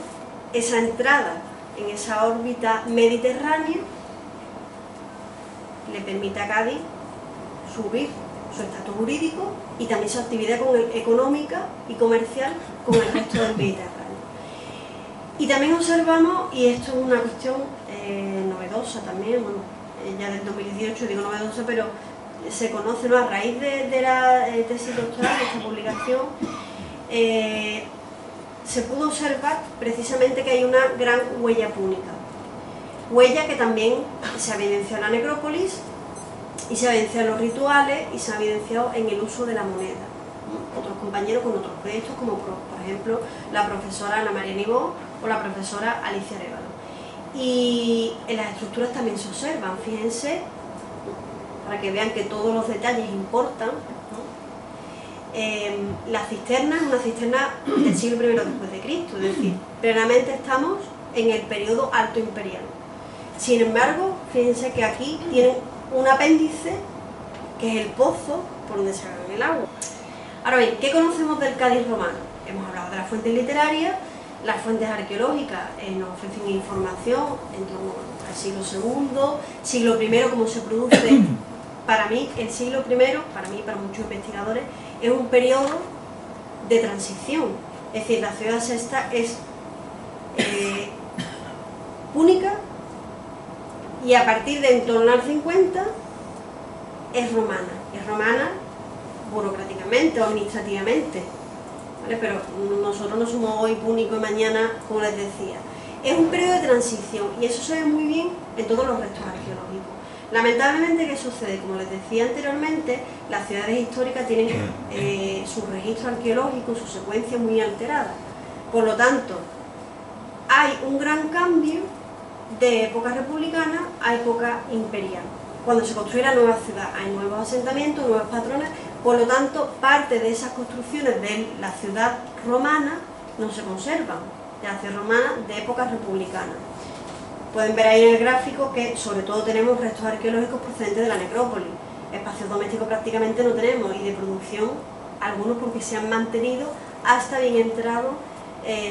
esa entrada en esa órbita mediterránea le permite a Cádiz subir su estatus jurídico y también su actividad económica y comercial con el resto del Mediterráneo. Y también observamos, y esto es una cuestión novedosa también, bueno, ya del 2018 digo novedosa, pero se conoce, ¿no?, a raíz de la tesis doctoral, de esta publicación, se pudo observar precisamente que hay una gran huella púnica. Huella que también se ha evidenciado en la necrópolis, y se ha evidenciado en los rituales, y se ha evidenciado en el uso de la moneda. Otros compañeros con otros proyectos, como por ejemplo la profesora Ana María Nibó o la profesora Alicia Arévalo. Y en las estructuras también se observan, fíjense, para que vean que todos los detalles importan, ¿no? La cisterna es una cisterna del siglo I después de Cristo, es decir, plenamente estamos en el periodo alto imperial. Sin embargo, fíjense que aquí tienen un apéndice que es el pozo por donde sacan el agua. Ahora bien, ¿qué conocemos del Cádiz romano? Hemos hablado de las fuentes literarias, las fuentes arqueológicas nos ofrecen información en torno al siglo II, siglo I, cómo se produce. Para mí, el siglo I, para mí y para muchos investigadores, es un periodo de transición. Es decir, la ciudad sexta es púnica y a partir de en torno al 50 es romana. Es romana burocráticamente o administrativamente, ¿vale? Pero nosotros no somos hoy púnicos y mañana, como les decía. Es un periodo de transición y eso se ve muy bien en todos los restos arqueológicos. Lamentablemente, ¿qué sucede? Como les decía anteriormente, las ciudades históricas tienen su registro arqueológico, su secuencia muy alterada. Por lo tanto, hay un gran cambio de época republicana a época imperial. Cuando se construye la nueva ciudad, hay nuevos asentamientos, nuevas patrones, por lo tanto, parte de esas construcciones de la ciudad romana no se conservan, de la ciudad romana de época republicana. Pueden ver ahí en el gráfico que sobre todo tenemos restos arqueológicos procedentes de la necrópolis. Espacios domésticos prácticamente no tenemos y de producción algunos porque se han mantenido hasta bien entrado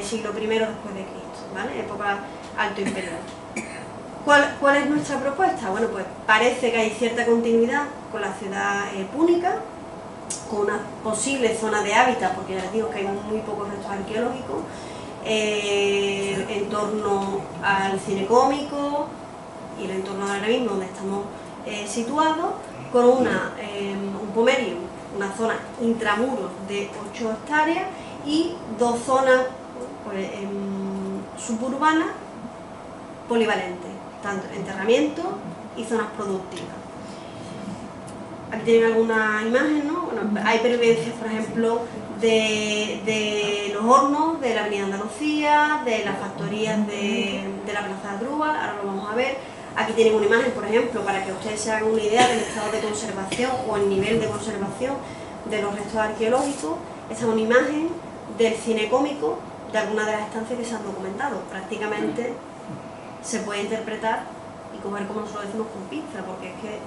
siglo I después de Cristo, ¿vale? Época alto imperial. ¿Cuál es nuestra propuesta? Bueno, pues parece que hay cierta continuidad con la ciudad púnica, con una posible zona de hábitat, porque ya les digo que hay muy pocos restos arqueológicos, en torno al cinecómico y el entorno de ahora mismo donde estamos situados, con un pomerium, una zona intramuros de 8 hectáreas y 2 zonas pues, suburbanas polivalentes, tanto enterramiento y zonas productivas. Aquí tienen alguna imagen, ¿no? Bueno, hay pervivencias, por ejemplo, de los hornos de la Avenida Andalucía, de las factorías de la Plaza de Adrúbal, ahora lo vamos a ver. Aquí tienen una imagen, por ejemplo, para que ustedes se hagan una idea del estado de conservación o el nivel de conservación de los restos arqueológicos. Esta es una imagen del cinecómico de algunas de las estancias que se han documentado. Prácticamente se puede interpretar y coger, como nosotros decimos, con pinza, porque es que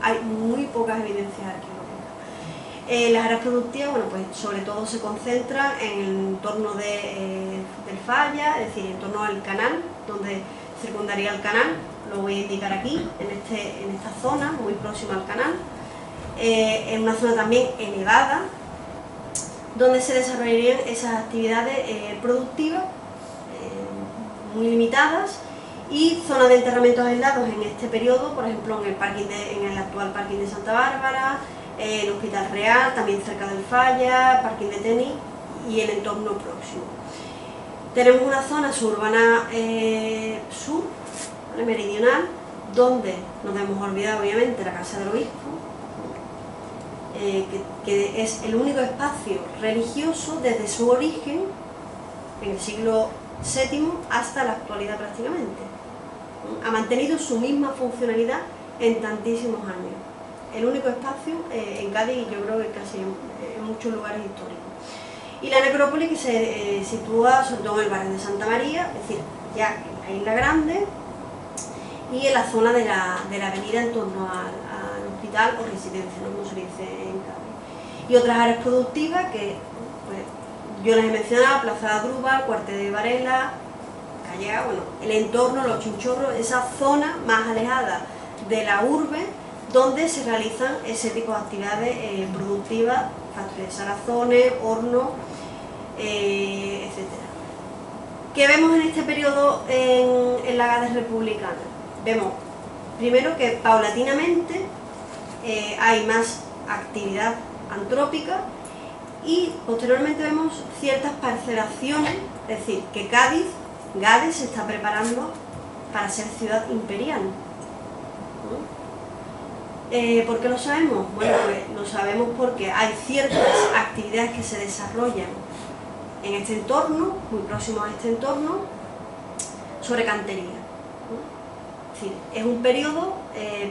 hay muy pocas evidencias arqueológicas. Las áreas productivas, bueno, pues sobre todo se concentran en el entorno del Falla, es decir, en torno al canal, donde circundaría el canal, lo voy a indicar aquí, en esta zona, muy próxima al canal, en una zona también elevada, donde se desarrollarían esas actividades productivas muy limitadas, y zonas de enterramientos aislados en este periodo, por ejemplo en el actual parking de Santa Bárbara, el Hospital Real, también cerca del Falla, parking de tenis y el entorno próximo. Tenemos una zona suburbana sur, ¿vale? Meridional, donde no debemos olvidar obviamente la Casa del Obispo, que es el único espacio religioso desde su origen, en el siglo VII hasta la actualidad prácticamente. Ha mantenido su misma funcionalidad en tantísimos años. El único espacio en Cádiz y yo creo que casi en muchos lugares históricos. Y la necrópolis que se sitúa sobre todo en el barrio de Santa María, es decir, ya en la Isla Grande y en la zona de la avenida en torno al hospital o residencia, ¿no? Como se dice en Cádiz. Y otras áreas productivas que pues, yo les he mencionado: Plaza de Adrúbal, Cuartel de Varela, Calleja, bueno, el entorno, los Chinchorros, esa zona más alejada de la urbe donde se realizan ese tipo de actividades productivas, factorías de salazones, hornos, etc. ¿Qué vemos en este periodo en la Gades republicana? Vemos primero que paulatinamente hay más actividad antrópica y posteriormente vemos ciertas parcelaciones, es decir, que Gades se está preparando para ser ciudad imperial. ¿Por qué lo sabemos? Bueno, pues lo sabemos porque hay ciertas actividades que se desarrollan en este entorno, muy próximos a este entorno, sobre cantería. Es decir, es un periodo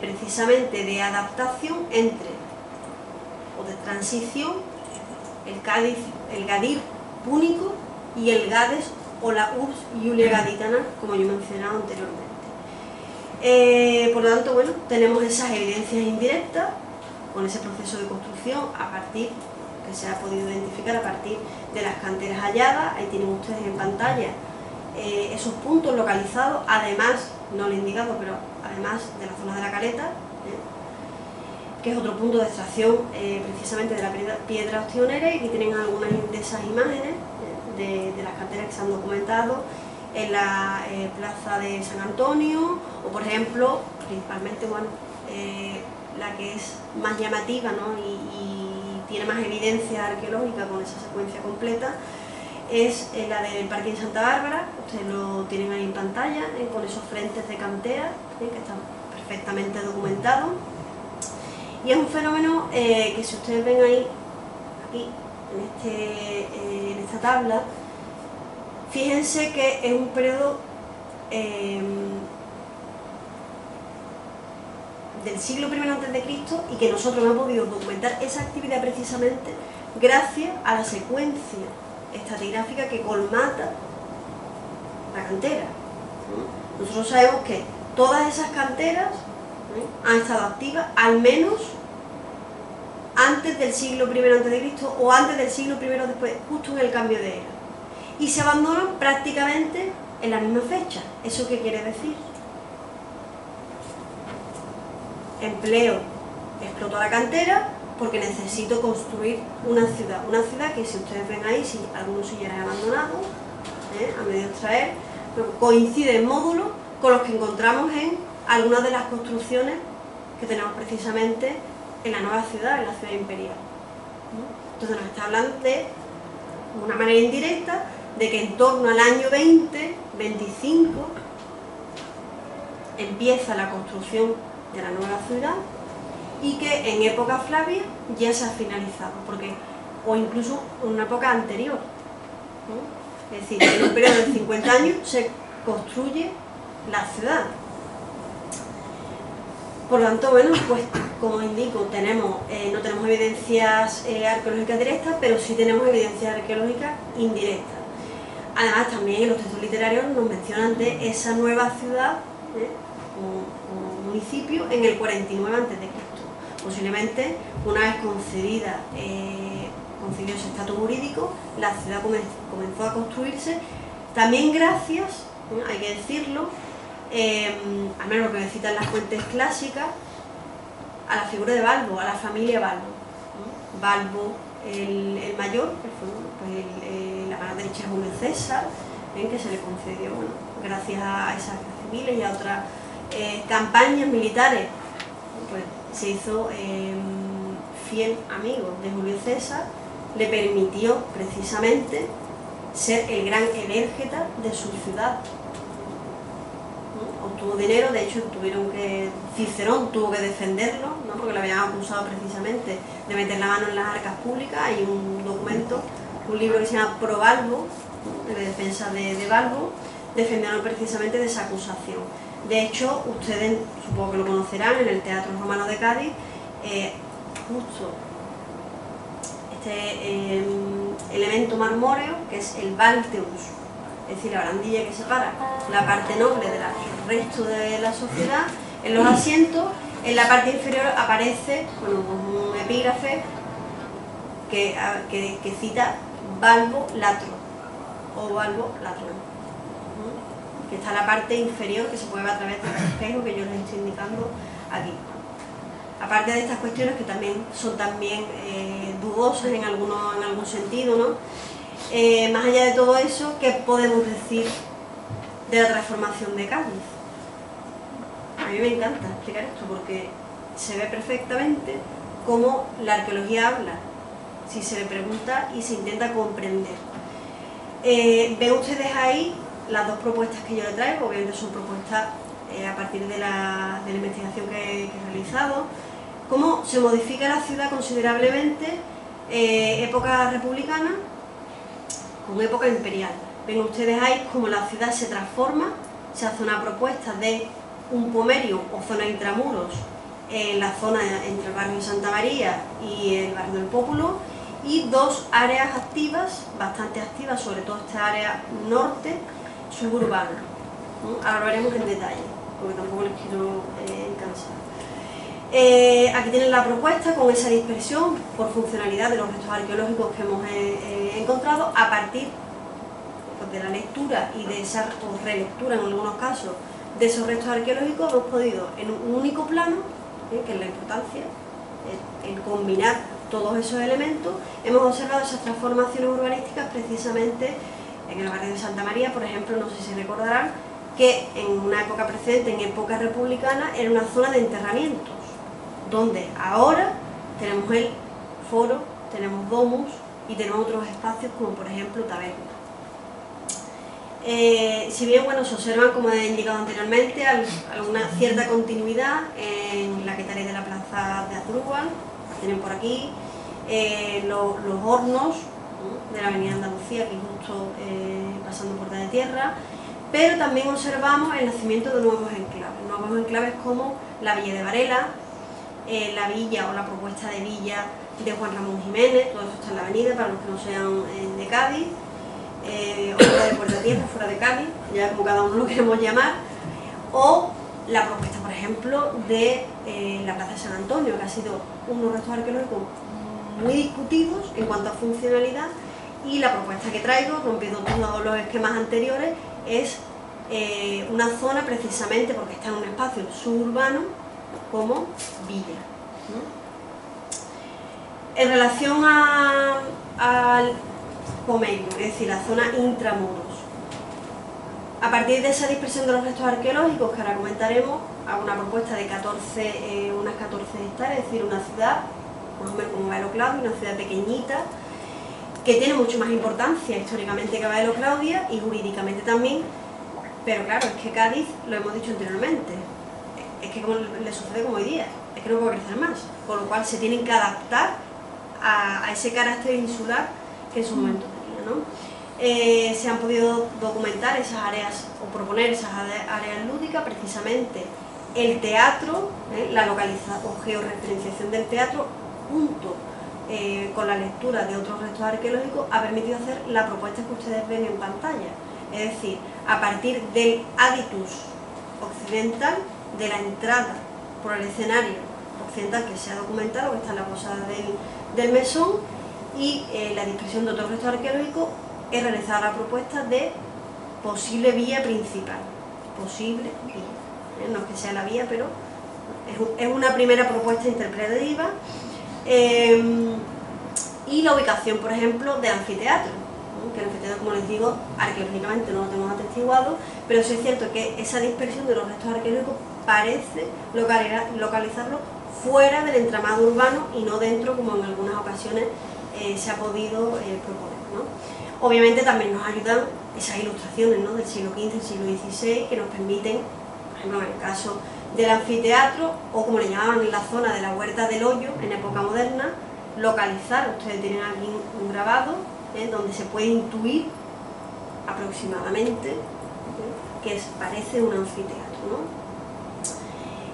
precisamente de adaptación entre, o de transición, el Gadir púnico y el Gades o la Urbs Iulia Gaditana, como yo he mencionado anteriormente. Por lo tanto, bueno, tenemos esas evidencias indirectas con ese proceso de construcción a partir, que se ha podido identificar a partir de las canteras halladas. Ahí tienen ustedes en pantalla esos puntos localizados, además, no lo he indicado, pero además de la zona de la caleta, que es otro punto de extracción precisamente de la piedra ostionera, y aquí tienen algunas de esas imágenes de las canteras que se han documentado en la plaza de San Antonio, o por ejemplo, principalmente, bueno, la que es más llamativa, ¿no? y tiene más evidencia arqueológica con esa secuencia completa, es la del Parque de Santa Bárbara. Ustedes lo tienen ahí en pantalla, con esos frentes de cantera, que están perfectamente documentados. Y es un fenómeno que, si ustedes ven ahí, aquí, en esta tabla, fíjense que es un periodo del siglo I a.C. y que nosotros hemos podido documentar esa actividad precisamente gracias a la secuencia estratigráfica que colmata la cantera. Nosotros sabemos que todas esas canteras han estado activas al menos antes del siglo I a.C. o antes del siglo I después, justo en el cambio de era, y se abandonan prácticamente en la misma fecha. ¿Eso qué quiere decir? Empleo, exploto la cantera porque necesito construir una ciudad que, si ustedes ven ahí, si algunos sillares abandonados, a medio de extraer, coincide en módulos con los que encontramos en algunas de las construcciones que tenemos precisamente en la nueva ciudad, en la ciudad imperial. Entonces nos está hablando de una manera indirecta de que en torno al año 20-25 empieza la construcción de la nueva ciudad, y que en época Flavia ya se ha finalizado, o incluso en una época anterior, ¿no? Es decir, en un periodo de 50 años se construye la ciudad. Por lo tanto, bueno, pues como indico, no tenemos evidencias arqueológicas directas, pero sí tenemos evidencias arqueológicas indirectas. Además, también en los textos literarios nos mencionan de esa nueva ciudad, o municipio, en el 49 a.C. Posiblemente, una vez concedido ese estatus jurídico, la ciudad comenzó a construirse, también gracias, hay que decirlo, al menos lo que me citan las fuentes clásicas, a la figura de Balbo, a la familia Balbo. Balbo el mayor, que fue la mano derecha de Julio César, que se le concedió, bueno, gracias a esas civiles y a otras campañas militares, pues se hizo fiel amigo de Julio César, le permitió precisamente ser el gran enérgeta de su ciudad. Obtuvo dinero, de hecho Cicerón tuvo que defenderlo, ¿no? Porque lo habían acusado precisamente de meter la mano en las arcas públicas. Hay un documento, un libro que se llama Pro Balbo, de defensa de Balbo, defendiendo precisamente de esa acusación. De hecho, ustedes supongo que lo conocerán, en el Teatro Romano de Cádiz, justo este elemento marmóreo, que es el Balteus, es decir, la barandilla que separa la parte noble del resto de la sociedad, en los asientos, en la parte inferior aparece, bueno, un epígrafe que cita Balbo Latro, o Balbo Latro, que está en la parte inferior, que se puede ver a través del espejo que yo les estoy indicando aquí. Aparte de estas cuestiones que también son dudosas en algún sentido, ¿no? Más allá de todo eso, ¿qué podemos decir de la transformación de Cádiz? A mí me encanta explicar esto porque se ve perfectamente cómo la arqueología habla, si se le pregunta y se intenta comprender. Ven ustedes ahí las dos propuestas que yo les traigo, obviamente son propuestas a partir de la investigación que he realizado. Cómo se modifica la ciudad considerablemente, época republicana con época imperial. Ven ustedes ahí cómo la ciudad se transforma, se hace una propuesta de un pomerium o zona intramuros en la zona entre el barrio de Santa María y el barrio del Pópulo, y 2 áreas activas, bastante activas, sobre todo esta área norte, suburbana. Ahora lo veremos en detalle, porque tampoco les quiero cansar. Aquí tienen la propuesta con esa dispersión por funcionalidad de los restos arqueológicos que hemos encontrado a partir pues, de la lectura y de esa o relectura en algunos casos de esos restos arqueológicos. Hemos podido en un único plano, que es la importancia, el combinar todos esos elementos, hemos observado esas transformaciones urbanísticas precisamente en el barrio de Santa María, por ejemplo. No sé si recordarán que en una época precedente, en época republicana, era una zona de enterramientos, donde ahora tenemos el foro, tenemos domus y tenemos otros espacios como por ejemplo tabernas. Si bien bueno, se observan, como he indicado anteriormente, alguna cierta continuidad en la Quetaría de la Plaza de Asdrúbal, tienen por aquí, los hornos de la Avenida Andalucía, aquí justo pasando Puerta de Tierra, pero también observamos el nacimiento de nuevos enclaves como la Villa de Varela, la villa o la propuesta de villa de Juan Ramón Jiménez, todo esto está en la avenida para los que no sean de Cádiz, otra de Puerta de Tierra, fuera de Cádiz, ya como cada uno lo queremos llamar, o la propuesta, por ejemplo, de la Plaza de San Antonio, que ha sido unos restos arqueológicos muy discutidos en cuanto a funcionalidad, y la propuesta que traigo, rompiendo todos los esquemas anteriores, es una zona precisamente porque está en un espacio suburbano como villa. En relación al pomerium, es decir, la zona intramuros, a partir de esa dispersión de los restos arqueológicos que ahora comentaremos, hago una propuesta de unas 14 hectáreas, es decir, una ciudad, más o menos como Baelo Claudia, una ciudad pequeñita, que tiene mucho más importancia históricamente que Baelo Claudia y jurídicamente también, pero claro, es que Cádiz, lo hemos dicho anteriormente, es que como le sucede como hoy día, es que no puede crecer más, con lo cual se tienen que adaptar a ese carácter insular que en su momento tenía, ¿no? Se han podido documentar esas áreas o proponer esas áreas lúdicas, precisamente el teatro, la localización o georreferenciación del teatro junto con la lectura de otros restos arqueológicos ha permitido hacer la propuesta que ustedes ven en pantalla, es decir, a partir del aditus occidental, de la entrada por el escenario occidental que se ha documentado, que está en la posada del mesón, y la dispersión de otros restos arqueológicos, he realizado la propuesta de posible vía principal, posible vía, no es que sea la vía, pero es una primera propuesta interpretativa, y la ubicación, por ejemplo, del anfiteatro, que el anfiteatro, como les digo, arqueológicamente no lo tenemos atestiguado, pero sí es cierto que esa dispersión de los restos arqueológicos parece localizarlo fuera del entramado urbano y no dentro, como en algunas ocasiones se ha podido proponer, ¿no? Obviamente también nos ayudan esas ilustraciones, ¿no?, del siglo XV y siglo XVI, que nos permiten, por ejemplo, en el caso del anfiteatro, o como le llamaban en la zona de la Huerta del Hoyo, en época moderna, localizar. Ustedes tienen aquí un grabado donde se puede intuir aproximadamente que parece un anfiteatro, ¿no?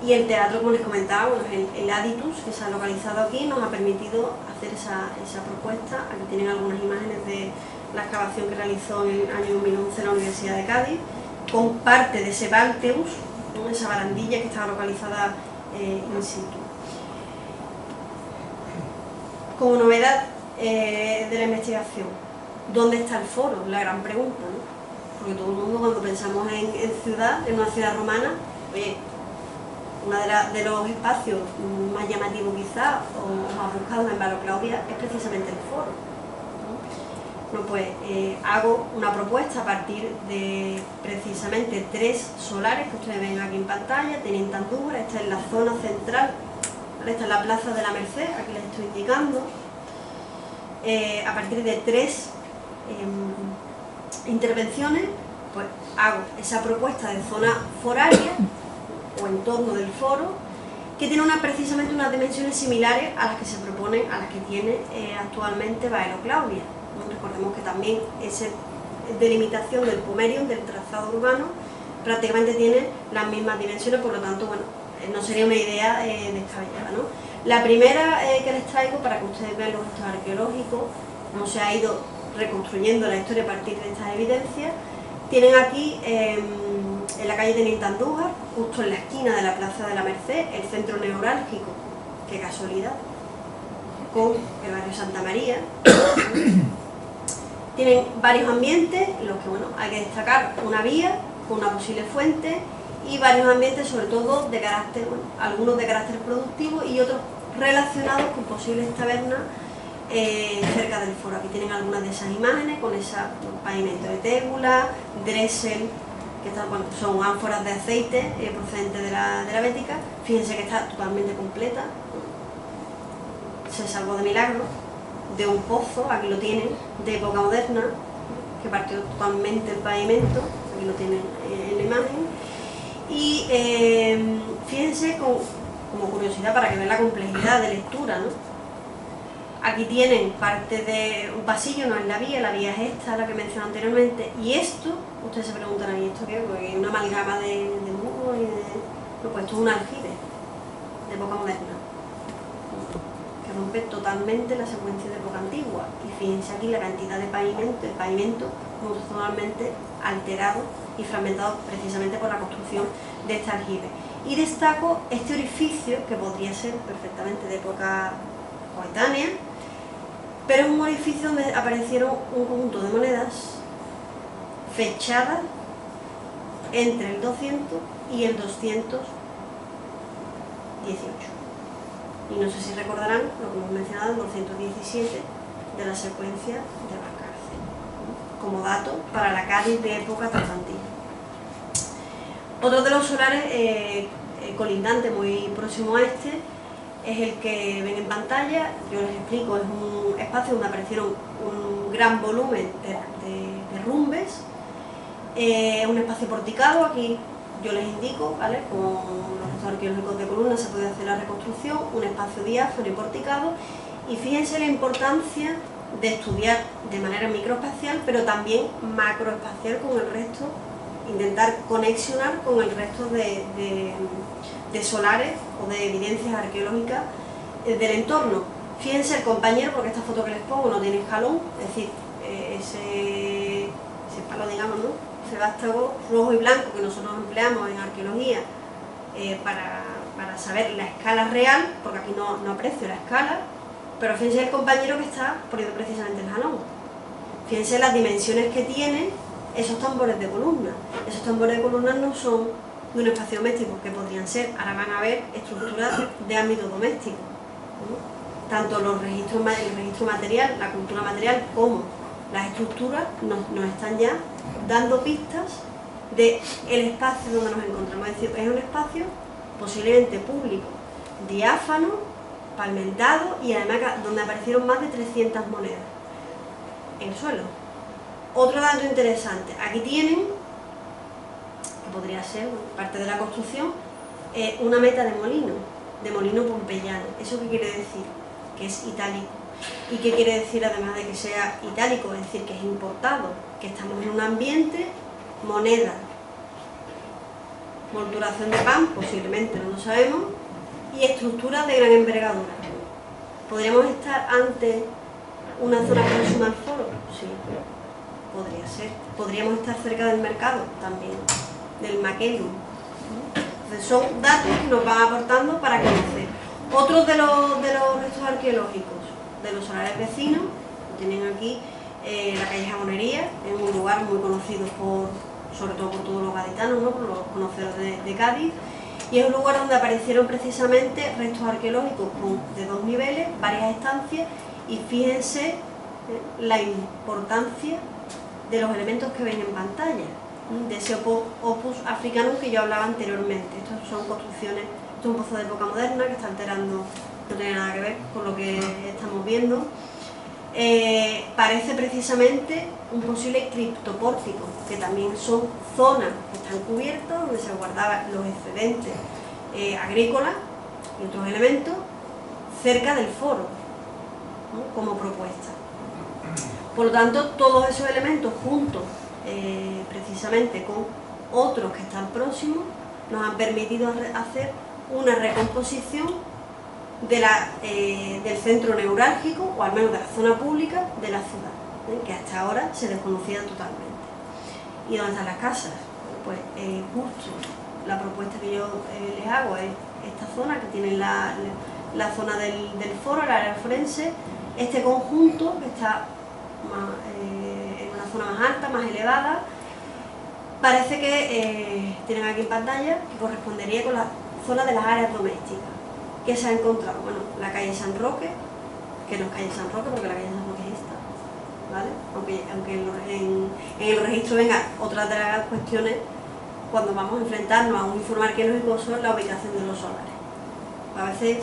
Y el teatro, como les comentaba, bueno, el aditus que se ha localizado aquí nos ha permitido hacer esa propuesta. Aquí tienen algunas imágenes de la excavación que realizó en el año 2011 en la Universidad de Cádiz, con parte de ese Balteus, ¿no?, esa barandilla que estaba localizada in situ. Como novedad de la investigación, ¿dónde está el foro? La gran pregunta, ¿no? Porque todo el mundo, cuando pensamos en ciudad, en una ciudad romana, oye, uno de los espacios más llamativos quizás o más buscados en Baelo Claudia es precisamente el foro, ¿no? Bueno, pues hago una propuesta a partir de precisamente 3 solares que ustedes ven aquí en pantalla. Teniente Andújar, esta es la zona central, ¿vale? Esta es la Plaza de la Merced, aquí les estoy indicando. A partir de 3 intervenciones, pues hago esa propuesta de zona foraria o en torno del foro, que tiene precisamente unas dimensiones similares a las que se proponen, a las que tiene actualmente Baelo Claudia, ¿no? Recordemos que también esa delimitación del pomerium, del trazado urbano, prácticamente tienen las mismas dimensiones, por lo tanto, bueno, no sería una idea descabellada, ¿no? La primera que les traigo, para que ustedes vean los restos arqueológicos, cómo se ha ido reconstruyendo la historia a partir de estas evidencias. Tienen aquí, en la calle Teniente Andújar, justo en la esquina de la Plaza de la Merced, el centro neurálgico, qué casualidad, con el barrio Santa María. Tienen varios ambientes, en los que, bueno, hay que destacar una vía con una posible fuente y varios ambientes, sobre todo de carácter, bueno, algunos de carácter productivo y otros relacionados con posibles tabernas cerca del foro. Aquí tienen algunas de esas imágenes con ese pavimento de tégula, dresel, que están, bueno, son ánforas de aceite procedentes de la Bética. Fíjense que está totalmente completa, se salvó de milagro, de un pozo, aquí lo tienen, de época moderna, que partió totalmente el pavimento, aquí lo tienen en la imagen. Y fíjense, como curiosidad para que vean la complejidad de lectura, ¿no? Aquí tienen parte de un pasillo, no es la vía es esta, la que mencioné anteriormente, y esto, ustedes se preguntarán, ¿y esto qué? Porque hay una amalgama de muros y de... No, pues esto es un aljibe de época moderna, que rompe totalmente la secuencia de época antigua. Y fíjense aquí la cantidad de pavimento, el pavimento totalmente alterado y fragmentado precisamente por la construcción de este aljibe. Y destaco este orificio, que podría ser perfectamente de época coetánea, pero es un orificio donde aparecieron un conjunto de monedas fechadas entre el 200 y el 218. Y no sé si recordarán lo que hemos mencionado, el 217 de la secuencia de Valcárcel, como dato para la Cádiz de época tardantina. Otro de los solares colindantes muy próximo a este es el que ven en pantalla. Yo les explico, es un espacio donde aparecieron un gran volumen de derrumbes, un espacio porticado. Aquí yo les indico, ¿vale?, con los restos arqueológicos de columnas se puede hacer la reconstrucción, un espacio diáfano y porticado. Y fíjense la importancia de estudiar de manera microespacial, pero también macroespacial con el resto, intentar conexionar con el resto de solares o de evidencias arqueológicas del entorno. Fíjense el compañero, porque esta foto que les pongo no tiene escalón, es decir, ese palo, digamos, ¿no?, ese vástago rojo y blanco que nosotros empleamos en arqueología para saber la escala real, porque aquí no aprecio la escala, pero fíjense el compañero que está poniendo precisamente el jalón. Fíjense las dimensiones que tienen esos tambores de columna. Esos tambores de columna no son de un espacio doméstico, que podrían ser, ahora van a ver, estructuras de ámbito doméstico, ¿no? Tanto el registro material, la cultura material, como las estructuras nos están ya dando pistas del espacio donde nos encontramos. Es decir, es un espacio posiblemente público, diáfano, pavimentado y además donde aparecieron más de 300 monedas en el suelo. Otro dato interesante, aquí tienen, que podría ser parte de la construcción, una meta de molino pompeyano. ¿Eso qué quiere decir? Que es itálico. ¿Y qué quiere decir además de que sea itálico? Es decir, que es importado, que estamos en un ambiente, moneda, molduración de pan, posiblemente, no lo sabemos, y estructuras de gran envergadura. ¿Podríamos estar ante una zona próxima al foro? Sí, podría ser. ¿Podríamos estar cerca del mercado? También, del Maquelum. Entonces son datos que nos van aportando para conocer. Otros de los restos arqueológicos de los solares vecinos, tienen aquí la calle Jabonería, es un lugar muy conocido sobre todo por todos los gaditanos, ¿no?, por los conocedores de Cádiz, y es un lugar donde aparecieron precisamente restos arqueológicos de 2 niveles, varias estancias, y fíjense la importancia de los elementos que ven en pantalla, de ese opus africanum que yo hablaba anteriormente. Estas son construcciones, esto es un pozo de época moderna que está alterando, no tiene nada que ver con lo que estamos viendo. Parece precisamente un posible criptopórtico, que también son zonas que están cubiertas, donde se guardaban los excedentes agrícolas y otros elementos, cerca del foro, ¿no?, como propuesta. Por lo tanto, todos esos elementos juntos precisamente con otros que están próximos, nos han permitido hacer una recomposición del centro neurálgico, o al menos de la zona pública de la ciudad, que hasta ahora se desconocía totalmente. ¿Y dónde están las casas? Pues justo la propuesta que yo les hago es esta zona, que tiene la zona del foro, el área forense, este conjunto que está en una zona más alta, más elevada. Parece que tienen aquí en pantalla que correspondería con la zona de las áreas domésticas. ¿Qué se ha encontrado? Bueno, la calle San Roque, que no es calle San Roque porque la calle San Roque es esta, ¿vale? Aunque en el registro venga otra de las cuestiones cuando vamos a enfrentarnos a un informe arqueológico son la ubicación de los solares. A veces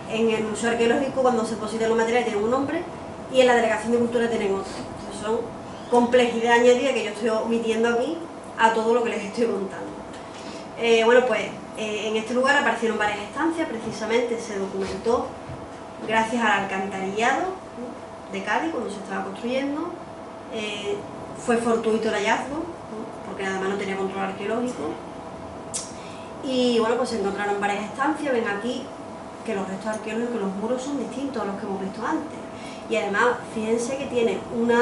en el museo arqueológico cuando se positan los materiales tienen un nombre y en la delegación de cultura tienen otro. Entonces son complejidad añadida que yo estoy omitiendo aquí a todo lo que les estoy contando. Bueno, pues en este lugar aparecieron varias estancias, precisamente se documentó gracias al alcantarillado de Cádiz cuando se estaba construyendo. Fue fortuito el hallazgo, porque además no tenía control arqueológico. Y bueno, pues se encontraron varias estancias. Ven aquí que los restos arqueológicos, los muros son distintos a los que hemos visto antes. Y además, fíjense que tiene una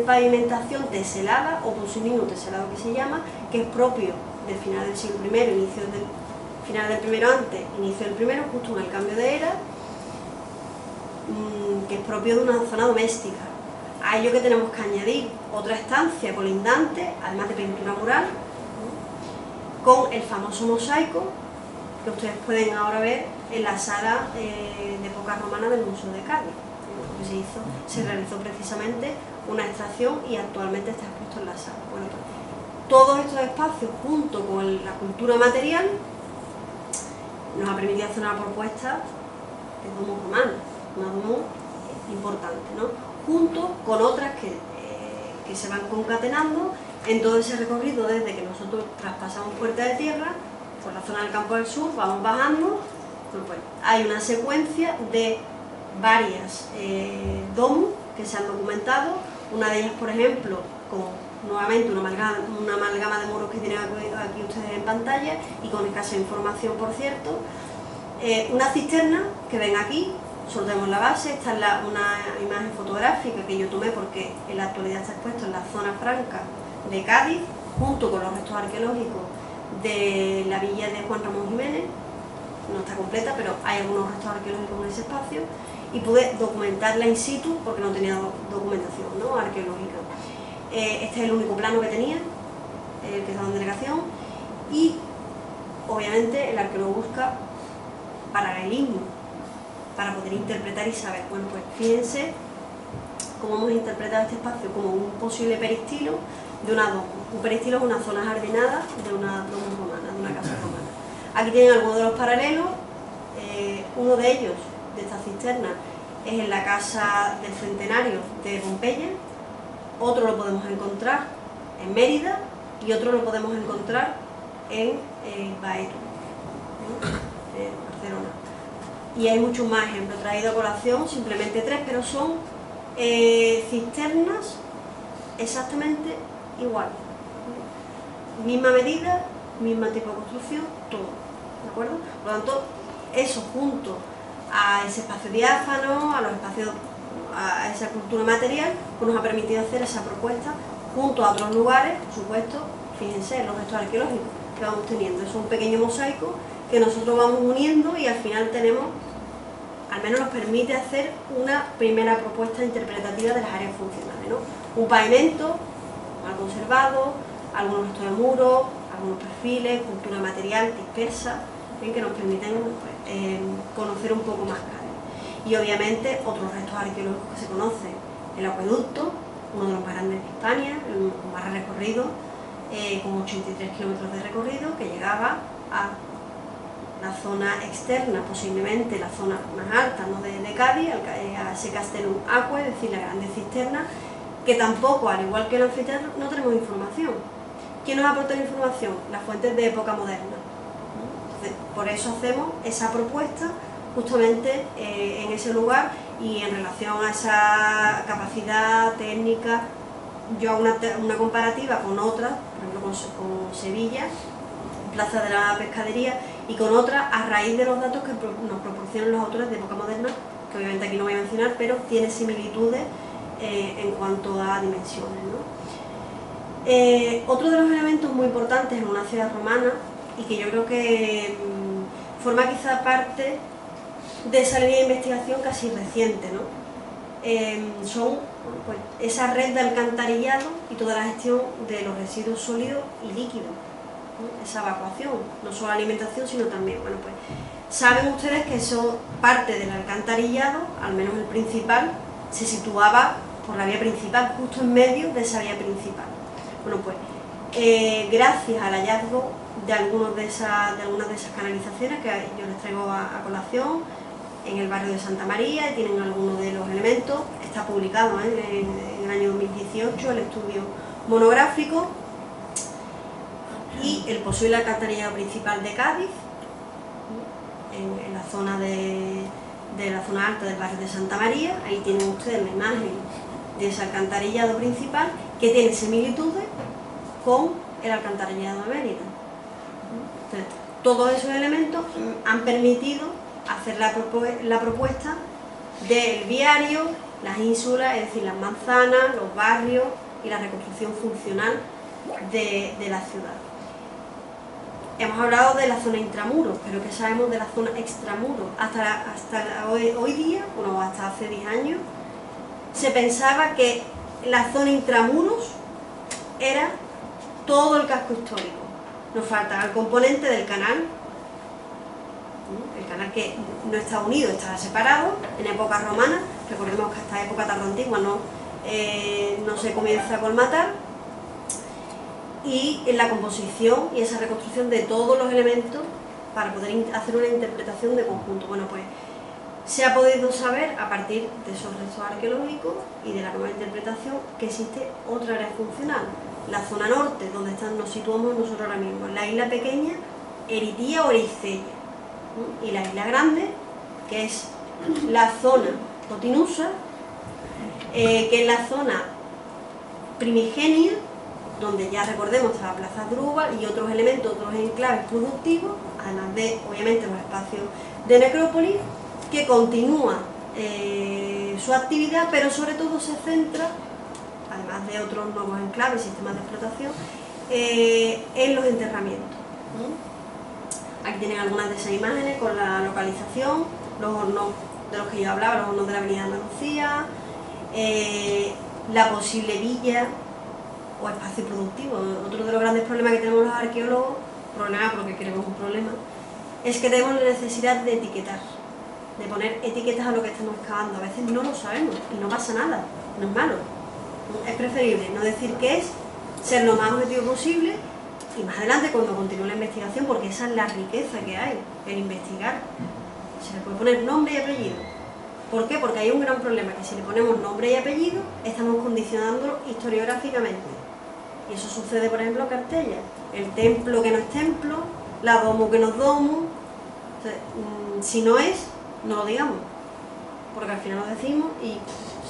pavimentación teselada, o pusimino teselado que se llama, que es propio del final del siglo I, final del primero antes, inicio del primero, justo en el cambio de era, que es propio de una zona doméstica. A ello que tenemos que añadir otra estancia colindante, además de pintura mural, con el famoso mosaico que ustedes pueden ahora ver en la sala de época romana del Museo de Cádiz. Se realizó precisamente una extracción y actualmente está expuesto en la sala. Bueno, pues, todos estos espacios, junto con la cultura material, nos ha permitido hacer una propuesta de domo romano, una domo importante, ¿no? Junto con otras que se van concatenando en todo ese recorrido desde que nosotros traspasamos Puerta de Tierra, por la zona del Campo del Sur, vamos bajando. Pues, hay una secuencia de varias domos que se han documentado, una de ellas, por ejemplo, con nuevamente una amalgama de muros que tienen aquí ustedes en pantalla y con escasa información, por cierto. Una cisterna que ven aquí, soltemos la base. Esta es una imagen fotográfica que yo tomé porque en la actualidad está expuesto en la zona franca de Cádiz, junto con los restos arqueológicos de la villa de Juan Ramón Jiménez. No está completa, pero hay algunos restos arqueológicos en ese espacio y pude documentarla in situ porque no tenía documentación, ¿no?, arqueológica. Este es el único plano que tenía, el que estaba en delegación, y obviamente el arqueólogo busca paralelismo para poder interpretar y saber. Bueno, pues fíjense cómo hemos interpretado este espacio como un posible peristilo de una domo. Un peristilo es una zona jardinada de una domo romana, de una casa romana. Aquí tienen algunos de los paralelos. Uno de ellos, de esta cisterna, es en la casa del Centenario de Pompeya. Otro lo podemos encontrar en Mérida y otro lo podemos encontrar en Baeto, en Barcelona. Y hay muchos más ejemplos traídos a colación, simplemente 3, pero son cisternas exactamente iguales. Misma medida, mismo tipo de construcción, todo. ¿De acuerdo? Por lo tanto, eso junto a ese espacio diáfano, a los espacios, a esa cultura material, pues nos ha permitido hacer esa propuesta junto a otros lugares, por supuesto. Fíjense, los restos arqueológicos que vamos teniendo. Es un pequeño mosaico que nosotros vamos uniendo y al final tenemos, al menos nos permite hacer una primera propuesta interpretativa de las áreas funcionales, ¿no? Un pavimento mal conservado, algunos restos de muros, algunos perfiles, cultura material dispersa, ¿bien?, que nos permiten conocer un poco más Cádiz. Y obviamente otros restos arqueológicos que se conocen: el acueducto, uno de los más grandes de España, el más recorrido, con 83 kilómetros de recorrido, que llegaba a la zona externa, posiblemente la zona más alta, ¿no?, de Cádiz, a ese Castellum Aquae, es decir, la grande cisterna, que tampoco, al igual que el anfiteatro, no tenemos información. ¿Quién nos aporta la información? Las fuentes de época moderna. Entonces, por eso hacemos esa propuesta justamente en ese lugar y en relación a esa capacidad técnica yo hago una comparativa con otras, por ejemplo con Sevilla, Plaza de la Pescadería, y con otras a raíz de los datos que nos proporcionan los autores de época moderna, que obviamente aquí no voy a mencionar, pero tiene similitudes en cuanto a dimensiones, ¿no? Otro de los elementos muy importantes en una ciudad romana, y que yo creo que forma quizá parte de esa línea de investigación casi reciente, ¿no? Son pues, esa red de alcantarillado y toda la gestión de los residuos sólidos y líquidos, ¿no? Esa evacuación, no solo alimentación, sino también, bueno, pues saben ustedes que eso, parte del alcantarillado, al menos el principal, se situaba por la vía principal, justo en medio de esa vía principal. Bueno, pues gracias al hallazgo de algunas de esas canalizaciones que yo les traigo a colación en el barrio de Santa María, y tienen algunos de los elementos, está publicado en el año 2018 el estudio monográfico, y el posible alcantarillado principal de Cádiz, en la zona de la zona alta del barrio de Santa María. Ahí tienen ustedes la imagen de ese alcantarillado principal, que tiene similitudes con el alcantarillado de Mérida. Entonces, todos esos elementos han permitido hacer la propuesta del viario, las ínsulas, es decir, las manzanas, los barrios y la reconstrucción funcional de la ciudad. Hemos hablado de la zona intramuros, pero ¿qué sabemos de la zona extramuros? Hasta hoy día, bueno, hasta hace 10 años, se pensaba que la zona intramuros era todo el casco histórico. Nos falta el componente del canal, el canal que no está unido, está separado en época romana. Recordemos que hasta época tardoantigua no se comienza a colmatar. Y en la composición y esa reconstrucción de todos los elementos para poder hacer una interpretación de conjunto. Bueno, pues se ha podido saber a partir de esos restos arqueológicos y de la nueva interpretación que existe otra área funcional, la zona norte, donde nos situamos nosotros ahora mismo, la isla pequeña Eritía o Ericella, y la isla grande, que es la zona Cotinusa, que es la zona primigenia, donde ya recordemos estaba Plaza Drúbal y otros elementos, otros enclaves productivos, además de, obviamente, los espacios de necrópolis, que continúa su actividad, pero sobre todo se centra, además de otros nuevos enclaves, sistemas de explotación, en los enterramientos. Aquí tienen algunas de esas imágenes con la localización, los hornos de los que yo hablaba, los hornos de la Avenida Andalucía, la posible villa o espacio productivo. Otro de los grandes problemas que tenemos los arqueólogos, problema porque queremos un problema, es que tenemos la necesidad de etiquetar, de poner etiquetas a lo que estamos excavando. A veces no lo sabemos y no pasa nada, no es malo. Es preferible no decir qué es, ser lo más objetivo posible, y más adelante cuando continúe la investigación, porque esa es la riqueza que hay, el investigar. Se le puede poner nombre y apellido. ¿Por qué? Porque hay un gran problema, que si le ponemos nombre y apellido, estamos condicionándolo historiográficamente. Y eso sucede, por ejemplo, en Cartella. El templo que no es templo, la domo que no es domo. Entonces, si no es, no lo digamos, porque al final lo decimos y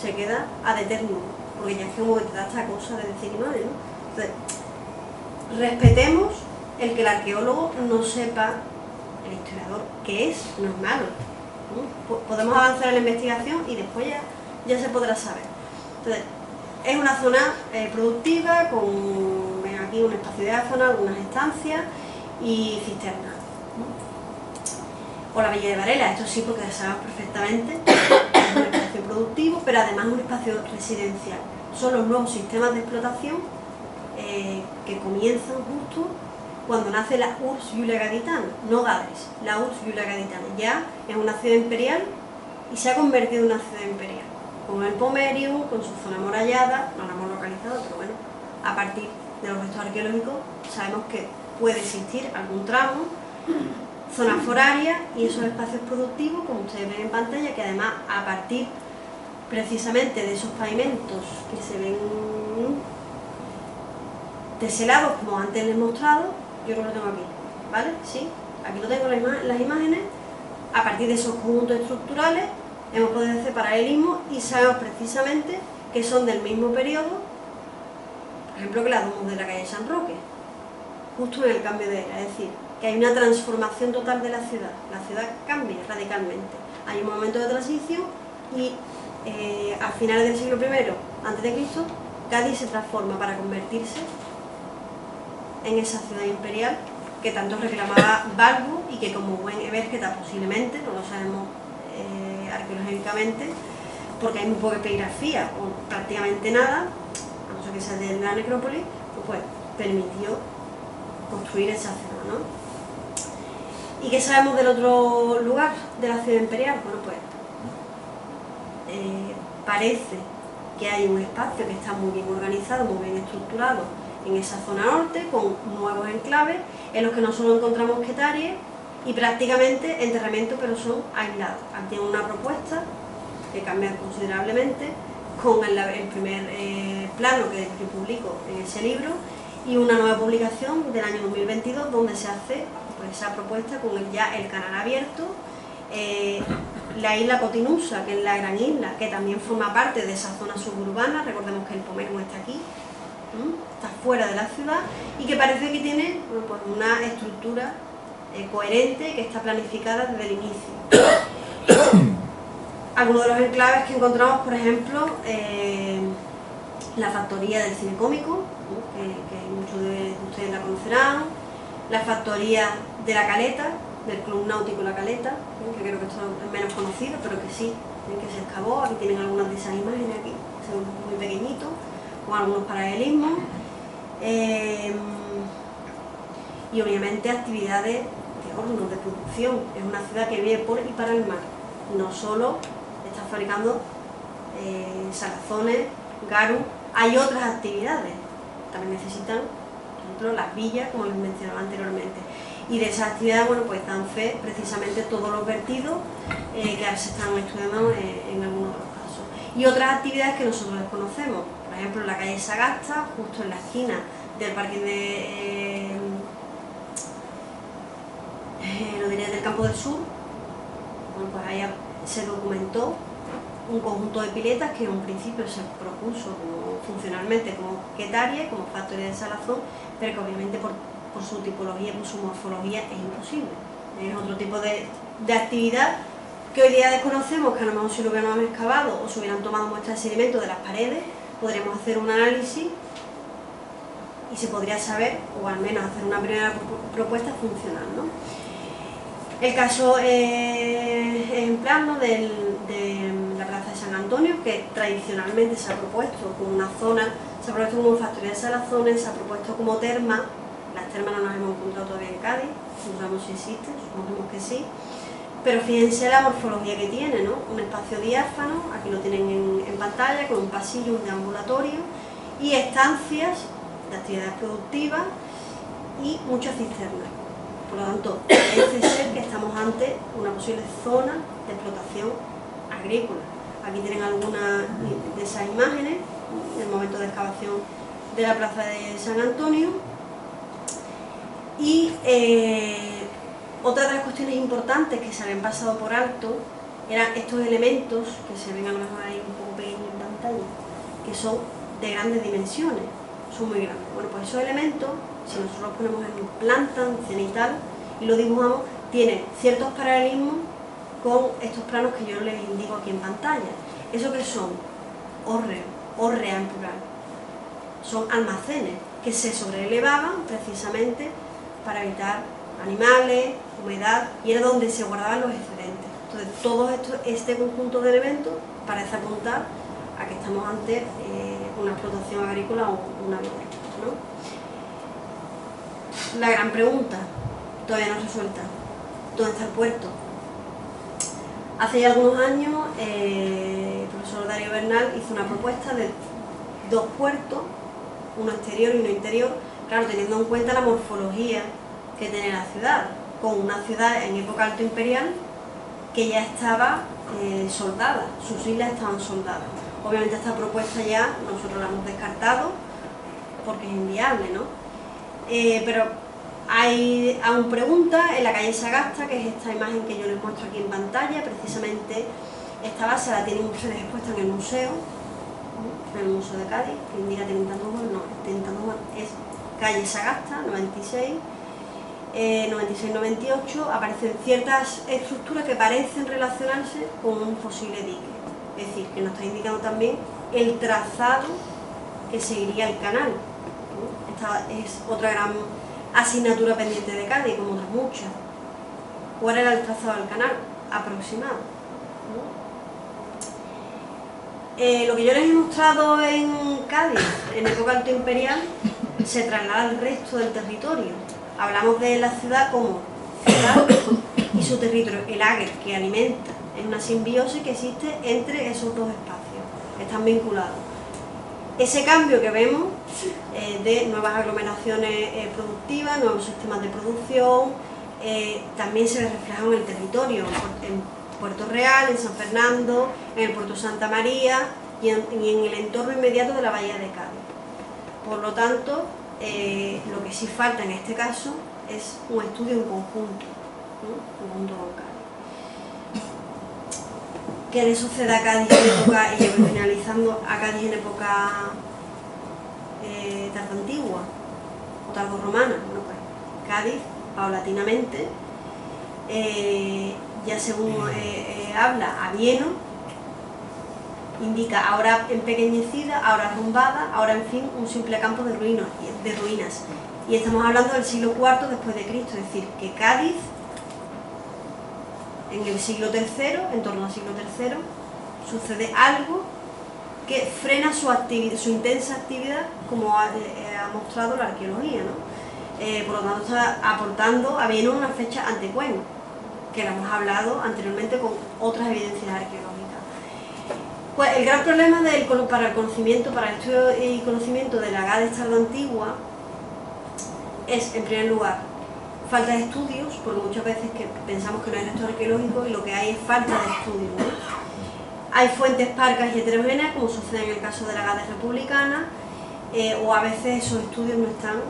se queda ad eternum, porque ya es que como te da esta cosa de decir imágenes, ¿no? Entonces, respetemos el que el arqueólogo no sepa, el historiador, qué es, no es malo, ¿no? Podemos avanzar en la investigación y después ya se podrá saber. Entonces, es una zona productiva, con aquí un espacio de áfona, algunas estancias y cisternas, ¿no? O la Villa de Varela, esto sí, porque sabemos perfectamente, es un espacio productivo, pero además un espacio residencial. Son los nuevos sistemas de explotación que comienzan justo cuando nace la Urs Iulia Gaditana, no Gades, la Urs Iulia Gaditana. Ya es una ciudad imperial y se ha convertido en una ciudad imperial, con el Pomerium, con su zona amurallada, no la hemos localizado, pero bueno, a partir de los restos arqueológicos sabemos que puede existir algún tramo, zonas forarias y esos espacios productivos, como ustedes ven en pantalla, que además a partir precisamente de esos pavimentos que se ven teselados, como antes les he mostrado, yo creo que lo tengo aquí, ¿vale? Sí, aquí lo tengo las imágenes. A partir de esos conjuntos estructurales hemos podido hacer paralelismo y sabemos precisamente que son del mismo periodo por ejemplo, que la Domus de la calle San Roque, justo en el cambio de era, es decir, que hay una transformación total de la ciudad cambia radicalmente. Hay un momento de transición y a finales del siglo I a.C., Cádiz se transforma para convertirse en esa ciudad imperial que tanto reclamaba Balbo y que, como buen Ebérgeta, posiblemente, no lo sabemos arqueológicamente, porque hay muy poca epigrafía o prácticamente nada, a no ser que sea de la necrópolis, pues permitió construir esa ciudad, ¿no? ¿Y qué sabemos del otro lugar de la ciudad imperial? Bueno, pues parece que hay un espacio que está muy bien organizado, muy bien estructurado en esa zona norte, con nuevos enclaves, en los que no solo encontramos quetaries y prácticamente enterramientos, pero son aislados. Aquí tienen una propuesta que cambia considerablemente con el primer plano que yo publico en ese libro y una nueva publicación del año 2022 donde se hace pues, esa propuesta con ya el canal abierto, la isla Cotinusa, que es la gran isla, que también forma parte de esa zona suburbana. Recordemos que el Pomermo está aquí, está fuera de la ciudad y que parece que tiene pues una estructura coherente que está planificada desde el inicio. Algunos de los enclaves que encontramos, por ejemplo, la factoría del cine cómico, que muchos de ustedes la conocerán, la factoría de la Caleta, del Club Náutico La Caleta, que creo que esto es menos conocido, pero que sí, que se excavó. Aquí tienen algunas de esas imágenes aquí, son muy pequeñitos, con algunos paralelismos. Y obviamente actividades de hornos, de producción. Es una ciudad que vive por y para el mar. No solo está fabricando salazones, garu, hay otras actividades. También necesitan, por ejemplo, las villas, como les mencionaba anteriormente. Y de esas actividades, bueno, pues dan fe precisamente todos los vertidos que ahora se están estudiando en algunos de los casos. Y otras actividades que nosotros desconocemos. Por ejemplo, en la calle Sagasta, justo en la esquina del parque del Campo del Sur, bueno, pues ahí se documentó un conjunto de piletas que en un principio se propuso como, funcionalmente como quetarie, como factoría de salazón, pero que obviamente por su tipología, por su morfología es imposible. Es otro tipo de actividad que hoy día desconocemos, que a lo mejor si lo hubiéramos excavado o si hubieran tomado muestras de sedimento de las paredes, podríamos hacer un análisis y se podría saber, o al menos hacer una primera propuesta funcional, ¿no? El caso ejemplar, ¿no?, de la plaza de San Antonio, que tradicionalmente se ha propuesto como una zona, se ha propuesto como factoría de salazones, se ha propuesto como terma. Las termas no las hemos encontrado todavía en Cádiz, no sabemos si existen, supongamos que sí. Pero fíjense la morfología que tiene, ¿no? Un espacio diáfano, aquí lo tienen en pantalla, con un pasillo, un deambulatorio y estancias de actividades productivas y muchas cisternas. Por lo tanto, parece ser que estamos ante una posible zona de explotación agrícola. Aquí tienen algunas de esas imágenes del momento de excavación de la plaza de San Antonio. Y otra de las cuestiones importantes que se habían pasado por alto eran estos elementos, que se ven a lo mejor ahí un poco pequeños en pantalla, que son de grandes dimensiones, son muy grandes. Bueno, pues esos elementos, si nosotros los ponemos en planta, en cenital, y lo dibujamos, tienen ciertos paralelismos con estos planos que yo les indico aquí en pantalla. ¿Eso qué son? Hórrea en plural. Son almacenes que se sobreelevaban precisamente para evitar animales, humedad, y era donde se guardaban los excedentes. Entonces, todo este conjunto de elementos parece apuntar a que estamos ante una explotación agrícola o una agrícola, ¿no? La gran pregunta, todavía no resuelta, ¿dónde está el puerto? Hace ya algunos años el profesor Darío Bernal hizo una propuesta de 2 puertos, uno exterior y uno interior, claro, teniendo en cuenta la morfología que tiene la ciudad, con una ciudad en época alto imperial que ya estaba soldada, sus islas estaban soldadas. Obviamente esta propuesta ya nosotros la hemos descartado porque es inviable, ¿no? Pero hay aún preguntas en la calle Sagasta, que es esta imagen que yo les muestro aquí en pantalla. Precisamente esta base la tienen ustedes expuesta en el museo, en el Museo de Cádiz, que indica Trinitandújar, no, Trinitandújar es calle Sagasta, 96, 96-98, aparecen ciertas estructuras que parecen relacionarse con un posible dique. Es decir, que nos está indicando también el trazado que seguiría el canal. Esta es otra gran asignatura pendiente de Cádiz, como otras muchas. ¿Cuál era el trazado del canal? Aproximado. Lo que yo les he mostrado en Cádiz, en época altoimperial, se traslada al resto del territorio. Hablamos de la ciudad como ciudad y su territorio, el ager que alimenta. Es una simbiosis que existe entre esos dos espacios, están vinculados. Ese cambio que vemos de nuevas aglomeraciones productivas, nuevos sistemas de producción, también se refleja en el territorio, en Puerto Real, en San Fernando, en el Puerto Santa María y en el entorno inmediato de la Bahía de Cádiz. Por lo tanto, lo que sí falta en este caso es un estudio en conjunto, ¿no? Conjunto con Cádiz. ¿Qué le sucede a Cádiz en época, y voy finalizando, a Cádiz en época tardantigua o tardorromana? Bueno, pues Cádiz, paulatinamente, ya según habla Avieno, indica ahora empequeñecida, ahora arrumbada, ahora en fin un simple campo de ruinas. Y estamos hablando del siglo IV después de Cristo, es decir, que Cádiz en el siglo III, en torno al siglo III, sucede algo que frena su intensa actividad, como ha mostrado la arqueología, ¿no? Por lo tanto está aportando a bien una fecha antecuena, que la hemos hablado anteriormente con otras evidencias arqueológicas. Pues el gran problema para el conocimiento, para el estudio y conocimiento de la Gades tardantigua es, en primer lugar, falta de estudios, porque muchas veces que pensamos que no hay restos arqueológicos y lo que hay es falta de estudios, ¿no? Hay fuentes parcas y heterogéneas, como sucede en el caso de la Gades republicana, o a veces esos estudios no están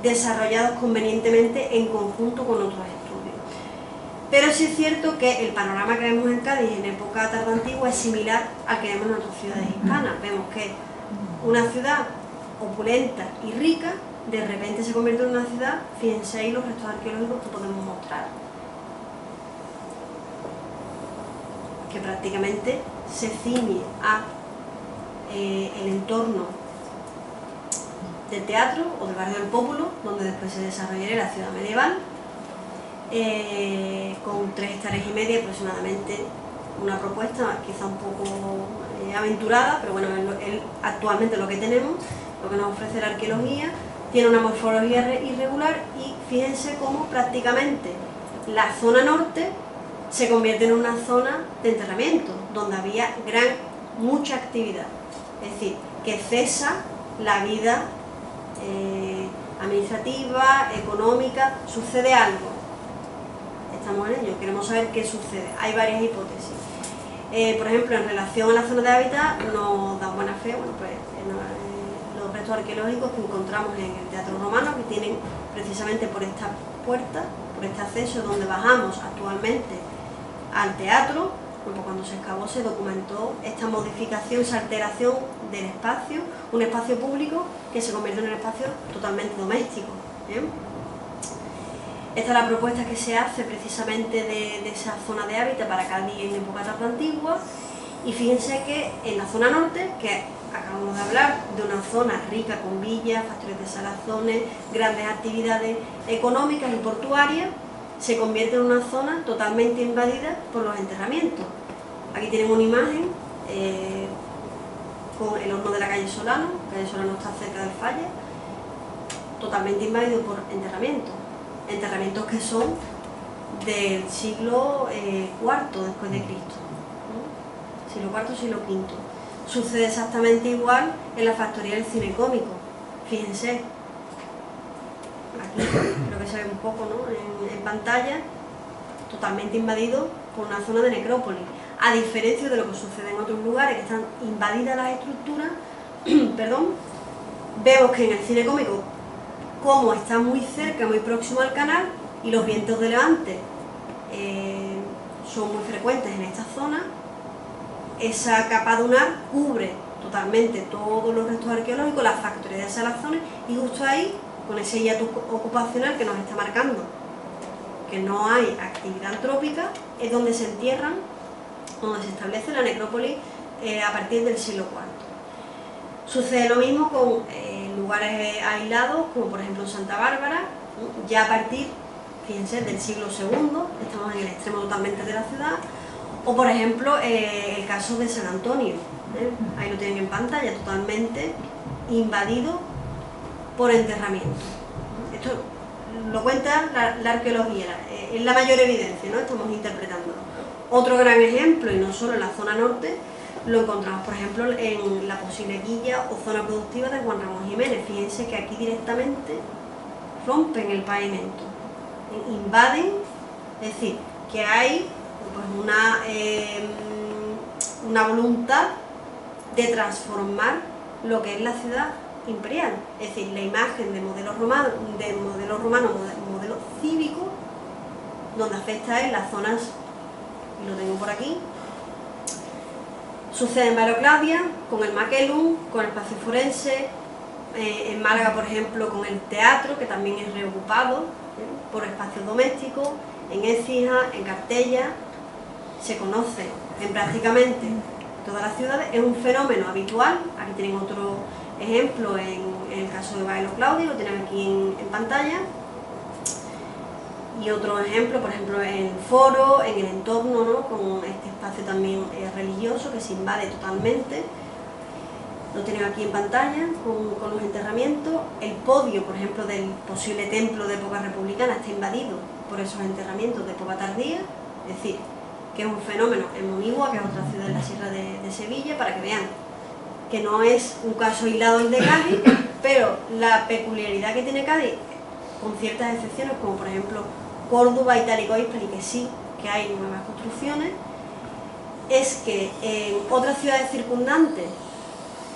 desarrollados convenientemente en conjunto con otros estudios. Pero sí es cierto que el panorama que vemos en Cádiz en época tardantigua es similar al que vemos en otras ciudades hispanas. Vemos que una ciudad opulenta y rica de repente se convierte en una ciudad, fíjense ahí los restos arqueológicos que podemos mostrar, que prácticamente se ciñe a el entorno del teatro o del barrio del Pópulo, donde después se desarrollaría la ciudad medieval, con 3,5 hectáreas aproximadamente, una propuesta quizá un poco aventurada, pero bueno, es actualmente lo que tenemos, lo que nos ofrece la arqueología. Tiene una morfología irregular y fíjense cómo prácticamente la zona norte se convierte en una zona de enterramiento, donde había mucha actividad. Es decir, que cesa la vida administrativa, económica, sucede algo. Estamos en ello, queremos saber qué sucede. Hay varias hipótesis. Por ejemplo, en relación a la zona de hábitat, nos da buena fe, bueno, pues, los restos arqueológicos que encontramos en el Teatro Romano, que tienen precisamente por esta puerta, por este acceso donde bajamos actualmente al teatro, cuando se excavó se documentó esta modificación, esa alteración del espacio, un espacio público que se convierte en un espacio totalmente doméstico. Esta es la propuesta que se hace precisamente de esa zona de hábitat para Cádiz en época tardantigua, y fíjense que en la zona norte, que acabamos de hablar de una zona rica con villas, factores de salazones, grandes actividades económicas y portuarias, se convierte en una zona totalmente invadida por los enterramientos. Aquí tenemos una imagen con el horno de la calle Solano. La calle Solano está cerca del Falle, totalmente invadido por enterramientos. Enterramientos que son del siglo IV después de Cristo, ¿no? Siglo IV, siglo V. Sucede exactamente igual en la factoría del cine cómico. Fíjense, aquí creo que se ve un poco, ¿no? en pantalla, totalmente invadido por una zona de necrópolis. A diferencia de lo que sucede en otros lugares, que están invadidas las estructuras, perdón, vemos que en el cine cómico, como está muy cerca, muy próximo al canal, y los vientos de levante son muy frecuentes en esta zona, esa capa dunar cubre totalmente todos los restos arqueológicos, las factorías de salazones, y justo ahí, con ese hiato ocupacional que nos está marcando que no hay actividad antrópica, es donde se entierran, donde se establece la necrópolis a partir del siglo IV. Sucede lo mismo con lugares aislados, como por ejemplo Santa Bárbara, ya a partir, fíjense, del siglo II, estamos en el extremo totalmente de la ciudad, o por ejemplo el caso de San Antonio, ahí lo tienen en pantalla, totalmente invadido por enterramiento. Esto lo cuenta la arqueología, es la mayor evidencia, ¿no? Estamos interpretando. Otro gran ejemplo, y no solo en la zona norte, lo encontramos por ejemplo en la posible quilla o zona productiva de Juan Ramón Jiménez. Fíjense que aquí directamente rompen el pavimento, invaden, es decir, que hay pues, una voluntad de transformar lo que es la ciudad imperial, es decir, la imagen de modelo romano, modelo cívico, donde afecta en las zonas, y lo tengo por aquí. Sucede en Mario Claudia, con el Maquelum, con el espacio forense, en Málaga, por ejemplo, con el teatro, que también es reocupado por espacios domésticos, en Écija, en Cartella, se conoce en prácticamente todas las ciudades, es un fenómeno habitual. Aquí tienen otro ejemplo en el caso de Baelo Claudio, lo tienen aquí en pantalla, y otro ejemplo, por ejemplo, en el foro, en el entorno, ¿no? Con este espacio también religioso que se invade totalmente, lo tienen aquí en pantalla con los enterramientos. El podio, por ejemplo, del posible templo de época republicana está invadido por esos enterramientos de época tardía, es decir, que es un fenómeno en Monigua, que es otra ciudad de la Sierra de Sevilla, para que vean que no es un caso aislado el de Cádiz, pero la peculiaridad que tiene Cádiz, con ciertas excepciones, como por ejemplo Córdoba, Itálico, Hispali, que sí que hay nuevas construcciones, es que en otras ciudades circundantes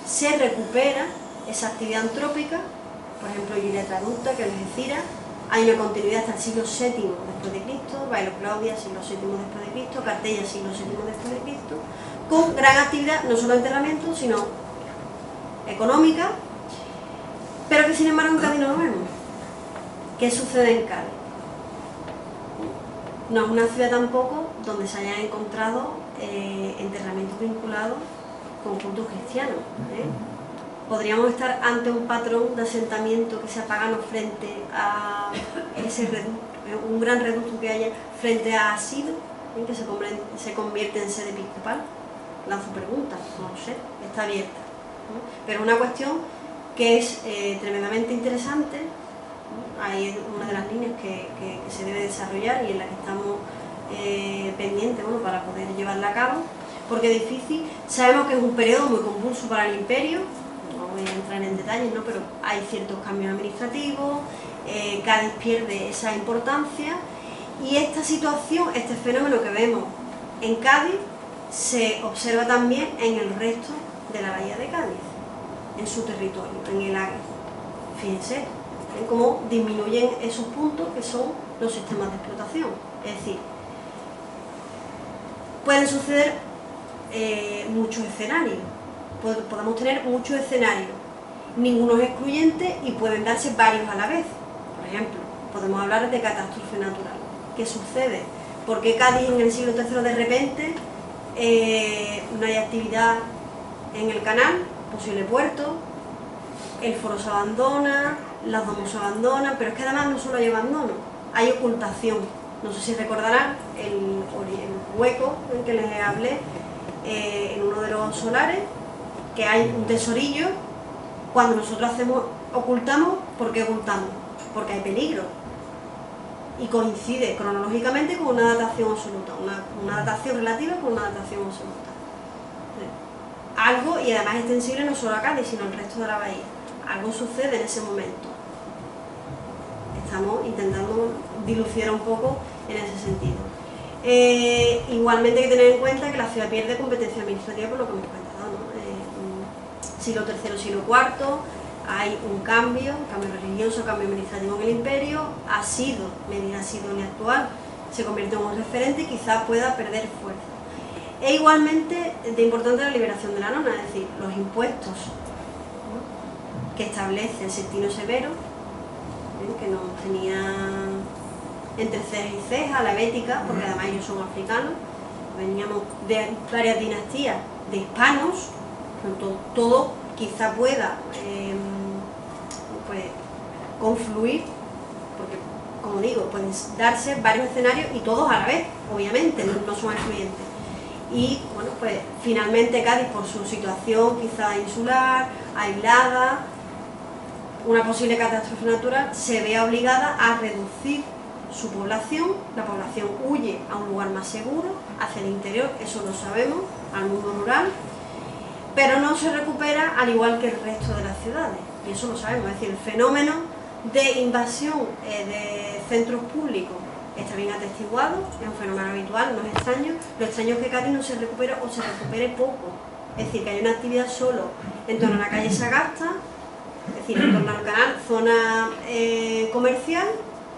se recupera esa actividad antrópica, por ejemplo Iulia Traducta, que es Algeciras, hay una continuidad hasta el siglo VII después de Cristo, Baelo Claudia, siglo VII después de Cristo, Cartella, siglo VII después de Cristo, con gran actividad, no solo de enterramiento, sino económica, pero que sin embargo en Cádiz no lo vemos. ¿Qué sucede en Cádiz? No es una ciudad tampoco donde se hayan encontrado enterramientos vinculados con cultos cristianos. Podríamos estar ante un patrón de asentamiento que sea pagano frente a ese reducto, un gran reducto que haya frente a Asido, que se convierte en sede episcopal. Lanzo preguntas, no lo sé, está abierta, ¿no? Pero es una cuestión que es tremendamente interesante. Ahí es una de las líneas que se debe desarrollar y en la que estamos pendientes, bueno, para poder llevarla a cabo, porque es difícil. Sabemos que es un periodo muy convulso para el imperio, no voy a entrar en detalles, ¿no? Pero hay ciertos cambios administrativos, Cádiz pierde esa importancia, y esta situación, este fenómeno que vemos en Cádiz, se observa también en el resto de la bahía de Cádiz, en su territorio, en el Águeda. Fíjense, ¿ven cómo disminuyen esos puntos que son los sistemas de explotación? Es decir, pueden suceder muchos escenarios, podemos tener muchos escenarios, ninguno es excluyente y pueden darse varios a la vez. Por ejemplo, podemos hablar de catástrofe natural. ¿Qué sucede? ¿Por qué Cádiz en el siglo III de repente no hay actividad en el canal, posible puerto, el foro se abandona, las domos se abandonan, pero es que además no solo hay abandono, hay ocultación? No sé si recordarán el hueco del que les hablé en uno de los solares, que hay un tesorillo. Cuando nosotros ocultamos, ¿por qué ocultamos? Porque hay peligro. Y coincide cronológicamente con una datación absoluta, una datación relativa con una datación absoluta. Algo, y además extensible no solo a Cádiz, sino al resto de la bahía. Algo sucede en ese momento. Estamos intentando dilucidar un poco en ese sentido. Igualmente hay que tener en cuenta que la ciudad pierde competencia administrativa por lo que hemos comentado, ¿no? Siglo III, siglo IV, hay un cambio religioso, cambio administrativo en el imperio, ha sido medida idónea actual, se convierte en un referente y quizás pueda perder fuerza. Es igualmente de importante la liberación de la nona, es decir, los impuestos, ¿no?, que establece Sextino Severo, que nos tenía entre ceja y ceja, la bética, porque además ellos son africanos, veníamos de varias dinastías de hispanos, todo quizá pueda pues confluir, porque como digo, pueden darse varios escenarios y todos a la vez, obviamente, no son excluyentes. Y bueno, pues finalmente Cádiz, por su situación quizá insular, aislada, una posible catástrofe natural, se ve obligada a reducir su población. La población huye a un lugar más seguro, hacia el interior, eso lo sabemos, al mundo rural, pero no se recupera al igual que el resto de las ciudades, y eso lo sabemos. Es decir, el fenómeno de invasión de centros públicos está bien atestiguado, es un fenómeno habitual, no es extraño. Lo extraño es que Cádiz no se recupera o se recupere poco, es decir, que hay una actividad solo en torno a la calle Sagasta, es decir, en torno al canal, zona comercial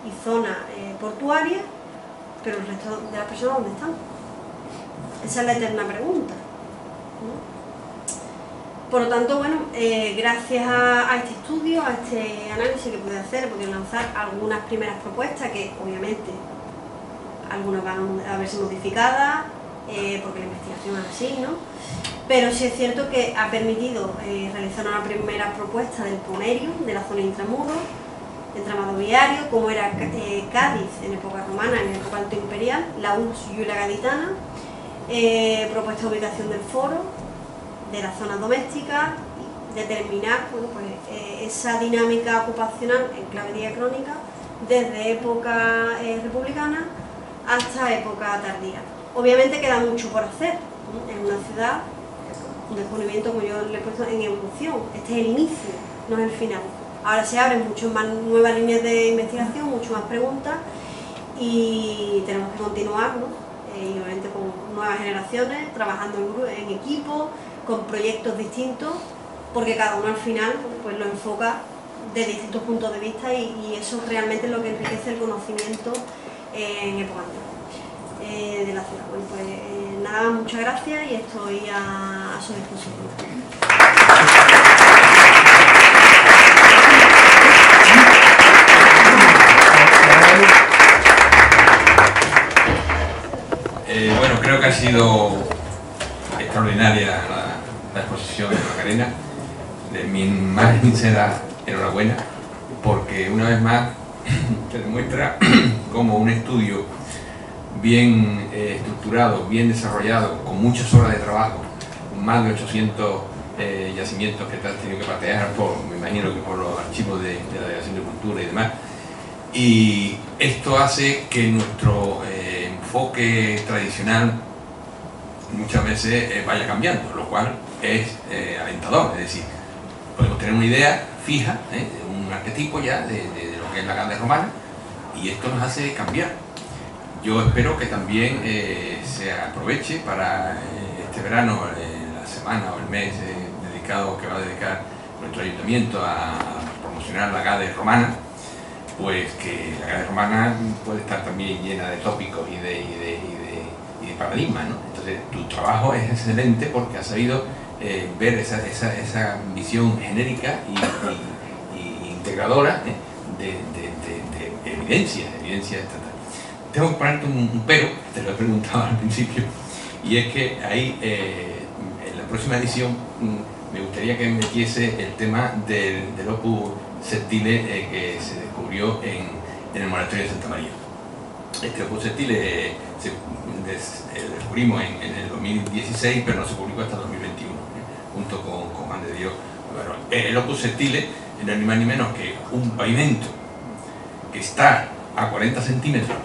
y zona portuaria, pero el resto de las personas, ¿dónde están? Esa es la eterna pregunta, ¿no? Por lo tanto, bueno, gracias a este estudio, a este análisis que pude hacer, he podido lanzar algunas primeras propuestas que obviamente algunas van a verse modificadas, porque la investigación es así, ¿no? Pero sí es cierto que ha permitido realizar una primera propuesta del ponerio, de la zona intramuros, entramado viario, como era Cádiz en época romana, en época alto imperial, la Urs Iulia Gaditana, propuesta de ubicación del foro, de la zona doméstica, determinar, bueno, pues, esa dinámica ocupacional en clave diacrónica desde época republicana hasta época tardía. Obviamente queda mucho por hacer, ¿no? En una ciudad, un descubrimiento, como yo le he puesto, en evolución. Este es el inicio, no es el final. Ahora se abren muchas más nuevas líneas de investigación, muchas más preguntas, y tenemos que continuar, ¿no? Y obviamente con nuevas generaciones, trabajando en equipo, con proyectos distintos, porque cada uno al final pues lo enfoca de distintos puntos de vista, y eso realmente es lo que enriquece el conocimiento en época antigua de la ciudad. Bueno, pues nada, muchas gracias y estoy a su disposición. Bueno, creo que ha sido extraordinaria la exposición de Macarena. De mi más sincera enhorabuena, porque una vez más se demuestra cómo un estudio bien estructurado, bien desarrollado, con muchas horas de trabajo, más de 800 yacimientos que te has tenido que patear, me imagino que por los archivos de la Delegación de Cultura y demás, y esto hace que nuestro enfoque tradicional muchas veces vaya cambiando, lo cual es alentador. Es decir, podemos tener una idea fija, un arquetipo ya de lo que es la Cádiz romana, y esto nos hace cambiar. Yo espero que también se aproveche para este verano, la semana o el mes dedicado, que va a dedicar nuestro ayuntamiento a promocionar la Cádiz romana, pues que la Cádiz romana puede estar también llena de tópicos y de paradigmas, ¿no? Entonces tu trabajo es excelente porque has sabido ver esa visión genérica y integradora de evidencia estatal. Tengo que ponerte un pero, te lo he preguntado al principio, y es que ahí en la próxima edición me gustaría que metiese el tema del Opus Sectile que se descubrió en el monasterio de Santa María. Este Opus Sectile lo descubrimos en el 2016, pero no se publicó hasta 2021, junto con Juan de Dios. Bueno, el Opus Sectile no es ni más ni menos que un pavimento que está a 40 centímetros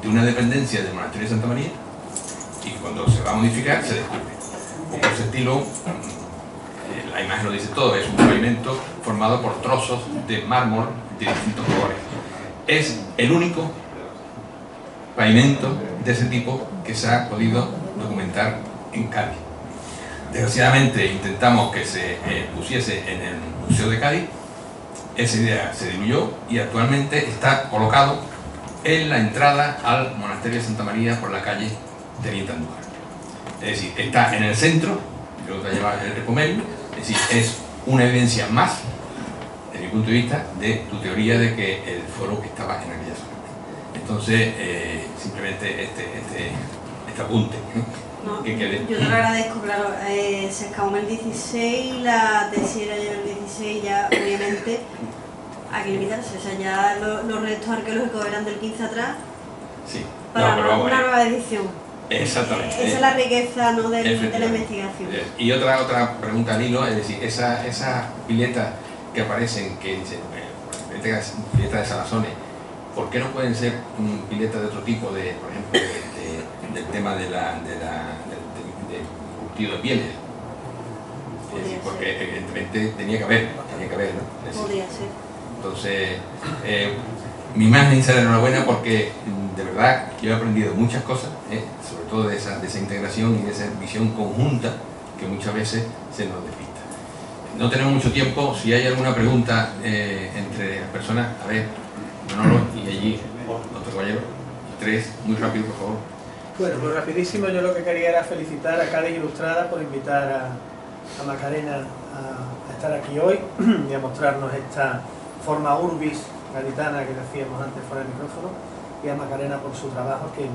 de una dependencia del monasterio de Santa María, y cuando se va a modificar se descubre. Opus Sectile, la imagen lo dice todo, es un pavimento formado por trozos de mármol de distintos colores. Es el único pavimento de ese tipo que se ha podido documentar en Cádiz. Desgraciadamente intentamos que se pusiese en el Museo de Cádiz, esa idea se diluyó y actualmente está colocado en la entrada al monasterio de Santa María por la calle Teniente Andújar. Es decir, está en el centro, yo te lleva el Recomelio, es decir, es una evidencia más, desde mi punto de vista, de tu teoría de que el foro estaba en aquella zona. Entonces, simplemente este apunte. No, Que quede. yo te lo agradezco, claro, se excavó en el 16, la tesis era ya en el 16, ya obviamente hay que limitarse, o sea, ya los restos arqueológicos eran del 15 atrás, Sí. para No, pero vamos, una nueva edición. exactamente. Esa es la riqueza, ¿no?, de la investigación. Y otra pregunta al hilo, es decir, esas piletas que aparecen, que dicen, piletas de salazones, ¿por qué no pueden ser piletas de otro tipo, por ejemplo, del tema del curtido de pieles? Es decir, porque evidentemente tenía que haber, ¿no? Es decir, Podría ser. entonces, mi más sincera enhorabuena, porque de verdad yo he aprendido muchas cosas, sobre todo de esa integración y de esa visión conjunta que muchas veces se nos despista. No tenemos mucho tiempo. Si hay alguna pregunta entre las personas, a ver, Manolo, y allí otro caballero, tres, muy rápido, por favor. Bueno, pues rapidísimo, yo lo que quería era felicitar a Cádiz Ilustrada por invitar a Macarena a estar aquí hoy y a mostrarnos esta forma urbis gaditana que decíamos antes fuera del micrófono, y a Macarena por su trabajo, que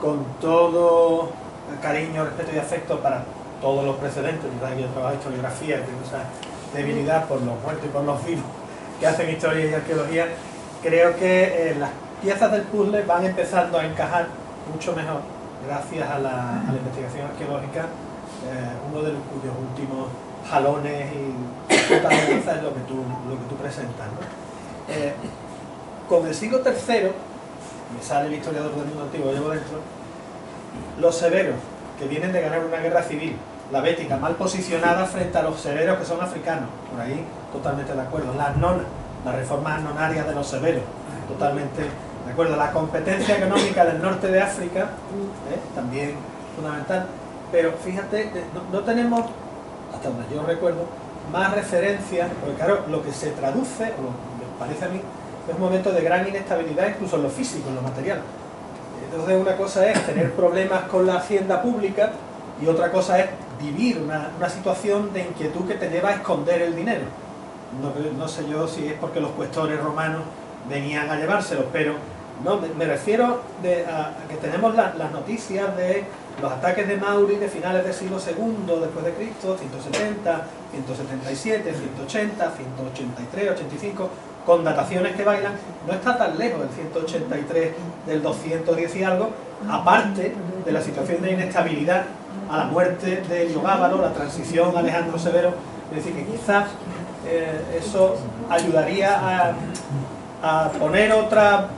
con todo cariño, respeto y afecto para todos los precedentes, ¿verdad? Que yo trabajo en historiografía, tengo esa debilidad por los muertos y por los vivos que hacen historia y arqueología. Creo que las piezas del puzzle van empezando a encajar mucho mejor gracias a la investigación arqueológica, uno de cuyos últimos jalones y protagonistas es lo que tú presentas, ¿no? Con el siglo III, me sale el historiador del mundo antiguo, llevo dentro, los severos, que vienen de ganar una guerra civil, la bética, mal posicionada frente a los severos que son africanos, por ahí totalmente de acuerdo. Las nonas, las reformas nonarias de los severos, totalmente de acuerdo. La competencia económica del norte de África, también fundamental, pero fíjate, no tenemos, hasta donde yo recuerdo, más referencias, porque claro, lo que se traduce, o lo que me parece a mí, es un momento de gran inestabilidad incluso en lo físico, en lo material. Entonces una cosa es tener problemas con la hacienda pública y otra cosa es vivir una situación de inquietud que te lleva a esconder el dinero. No sé yo si es porque los cuestores romanos venían a llevárselo, pero no, me refiero a que tenemos las noticias de los ataques de Mauri de finales del siglo II después de Cristo, 170, 177, 180, 183, 85, con dataciones que bailan. No está tan lejos del 183 del 210 y algo, aparte de la situación de inestabilidad a la muerte de Heliogábalo, la transición a Alejandro Severo. Es decir, que quizás eso ayudaría a poner otra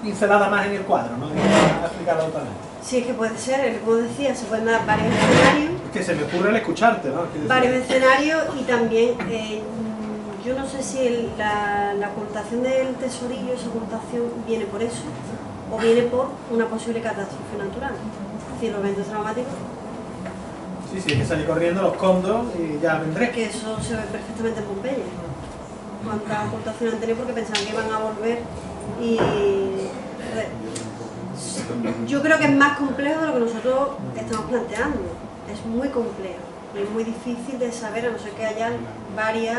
pincelada más en el cuadro, ¿no? A explicarlo totalmente. Sí, es que puede ser, como decía, se pueden dar varios escenarios. Es que se me ocurre el escucharte, ¿no? Varios escenarios y también, yo no sé si la ocultación del tesorillo, esa ocultación viene por eso o viene por una posible catástrofe natural. Es decir, los eventos traumáticos. Sí, hay que salir corriendo los condos y ya vendré. Que eso se ve perfectamente en Pompeya. Cuántas ocultaciones han tenido porque pensaban que iban a volver y... Yo creo que es más complejo de lo que nosotros estamos planteando. Es muy complejo y es muy difícil de saber, a no ser que haya varias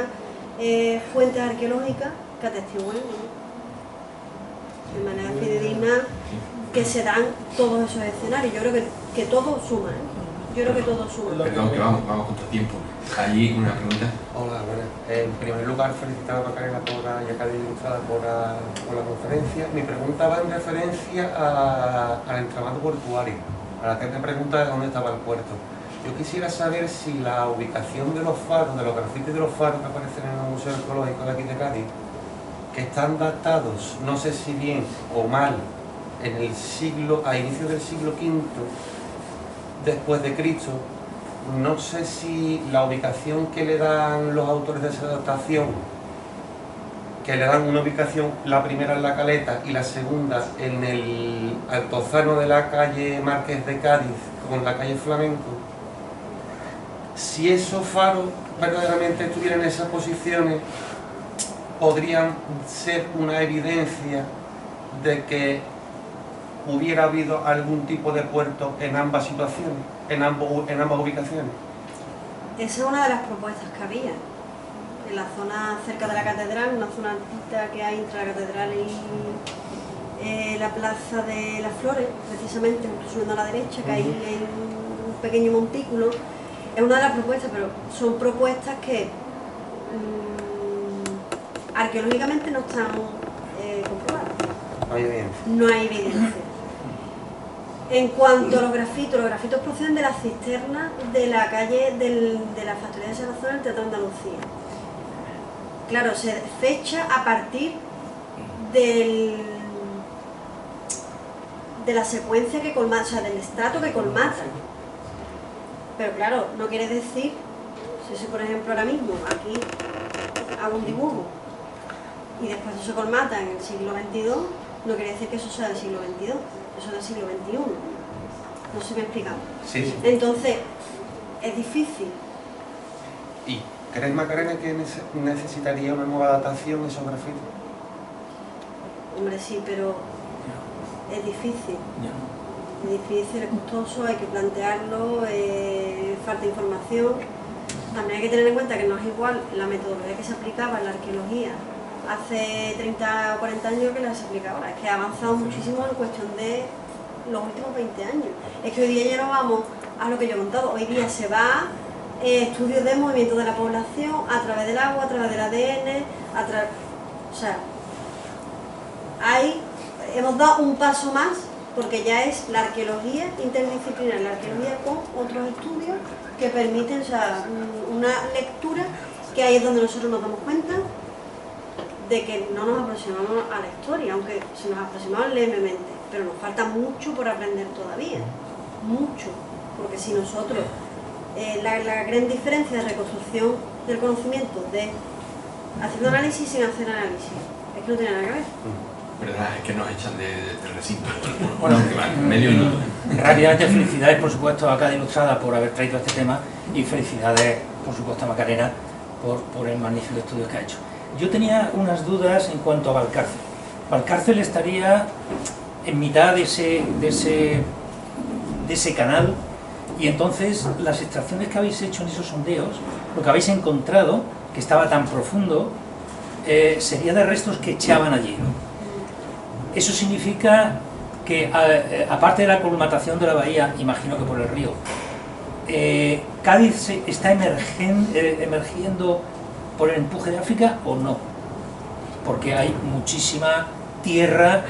fuentes arqueológicas que atestiguen de manera fidedigna que se dan todos esos escenarios. Yo creo que todo suma, Yo creo que todo suma. Perdón, que vamos contra tiempo. Allí una pregunta. Hola, buenas. En primer lugar, felicitar a Macarena y a Cádiz Ilustrada por la conferencia. Mi pregunta va en referencia al entramado portuario, a la que me pregunta de dónde estaba el puerto. Yo quisiera saber si la ubicación de los faros, de los grafitis de los faros que aparecen en el Museo Arqueológico de aquí de Cádiz, que están datados, no sé si bien o mal, a inicios del siglo V después de Cristo. No sé si la ubicación que le dan los autores de esa datación, que le dan una ubicación, la primera en la Caleta y la segunda en el altozano de la calle Márquez de Cádiz con la calle Flamenco, si esos faros verdaderamente estuvieran en esas posiciones, podrían ser una evidencia de que hubiera habido algún tipo de puerto en ambas situaciones, en ambas ubicaciones. Esa es una de las propuestas que había. En la zona cerca de la catedral, una zona altita que hay entre la catedral y la plaza de las Flores, precisamente, subiendo a la derecha, que hay un pequeño montículo. Es una de las propuestas, pero son propuestas que arqueológicamente no están comprobadas. No hay evidencia. No hay evidencia. En cuanto a los grafitos proceden de la cisterna de la calle de la factoría de Salazón del Teatro Andalucía. Claro, se fecha a partir de la secuencia que colmata, o sea, del estrato que colmata. Pero claro, no quiere decir, si por ejemplo ahora mismo aquí hago un dibujo y después eso se colmata en el siglo XXII, no quiere decir que eso sea del siglo XXII, eso es del siglo XXI. No sé si me he explicado. Sí, sí. Entonces, es difícil. ¿Y crees, Macarena, que necesitaría una nueva datación esos grafitos? Hombre, sí, pero es difícil. Es difícil, es costoso, hay que plantearlo, falta información. También hay que tener en cuenta que no es igual la metodología que se aplicaba en la arqueología hace 30 o 40 años que la se aplica ahora. Es que ha avanzado muchísimo en cuestión de los últimos 20 años. Es que hoy día ya no vamos a lo que yo he contado. Hoy día se va estudios de movimiento de la población a través del agua, a través del ADN, o sea, hemos dado un paso más porque ya es la arqueología interdisciplinar, la arqueología con otros estudios que permiten, o sea, una lectura que ahí es donde nosotros nos damos cuenta de que no nos aproximamos a la historia, aunque se nos aproximamos levemente, pero nos falta mucho por aprender todavía, mucho, porque si nosotros, la gran diferencia de reconstrucción del conocimiento de haciendo análisis sin hacer análisis, es que no tiene nada que ver. ¿Verdad? Es que nos echan del recinto. Bueno, medio minuto. Rápidamente, felicidades por supuesto a Cádiz Ilustrada por haber traído este tema y felicidades por supuesto a Macarena por el magnífico estudio que ha hecho. Yo tenía unas dudas en cuanto a Valcárcel. Valcárcel estaría en mitad de ese canal y entonces las extracciones que habéis hecho en esos sondeos, lo que habéis encontrado, que estaba tan profundo, sería de restos que echaban allí, ¿no? Eso significa que, aparte de la colmatación de la bahía, imagino que por el río, ¿Cádiz está emergiendo por el empuje de África o no? Porque hay muchísima tierra,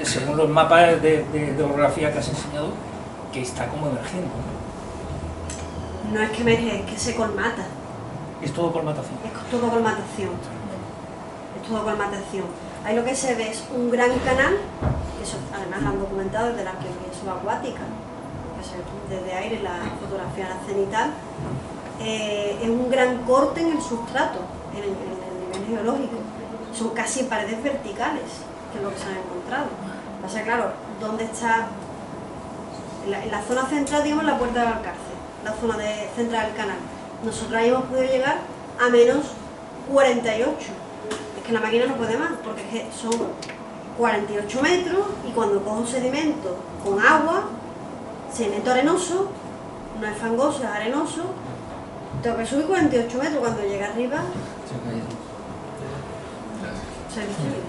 según los mapas de orografía que has enseñado, que está como emergiendo. No es que emerge, es que se colmata. Es todo colmatación. Es todo colmatación. Es todo colmatación. Ahí lo que se ve es un gran canal, que eso además lo han documentado desde la arqueología subacuática, que se ve desde aire la fotografía la cenital, es un gran corte en el sustrato, en el nivel geológico. Son casi paredes verticales, que es lo que se han encontrado. Pasa claro, ¿dónde está? En la zona central, digamos, la puerta de Valcárcel, la zona central del canal. Nosotros ahí hemos podido llegar a menos 48. Que la máquina no puede más, porque es que son 48 metros y cuando cojo sedimento con agua, sedimento arenoso, no es fangoso, es arenoso, tengo que subir 48 metros, cuando llega arriba se distribuye.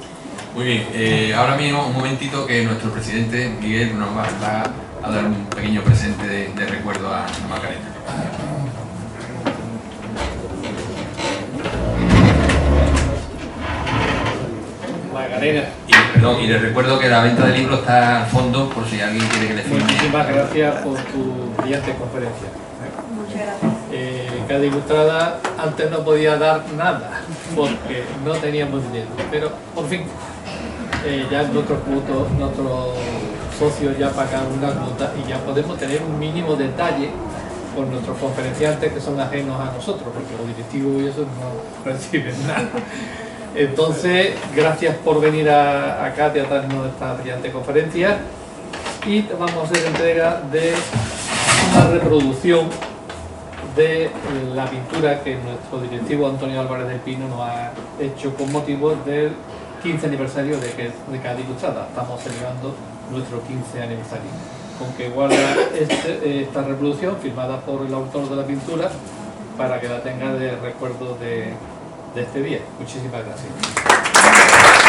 Muy bien, ahora mismo un momentito que nuestro presidente Miguel nos va a dar un pequeño presente de recuerdo a Macarena. Y les recuerdo que la venta de libros está al fondo por si alguien quiere que le firme. Muchísimas gracias por tu brillante conferencia. Muchas gracias. Cádiz Ilustrada antes no podía dar nada porque no teníamos dinero, pero por fin ya nuestros socios ya pagan una cuota y ya podemos tener un mínimo detalle con nuestros conferenciantes que son ajenos a nosotros, porque los directivos y eso no reciben nada. Entonces, gracias por venir acá a tratarnos esta brillante conferencia y vamos a hacer entrega de una reproducción de la pintura que nuestro directivo Antonio Álvarez del Pino nos ha hecho con motivo del 15 aniversario de Cádiz Ilustrada. Estamos celebrando nuestro 15 aniversario, con que guarda esta reproducción firmada por el autor de la pintura para que la tenga de recuerdo de este día. Muchísimas gracias.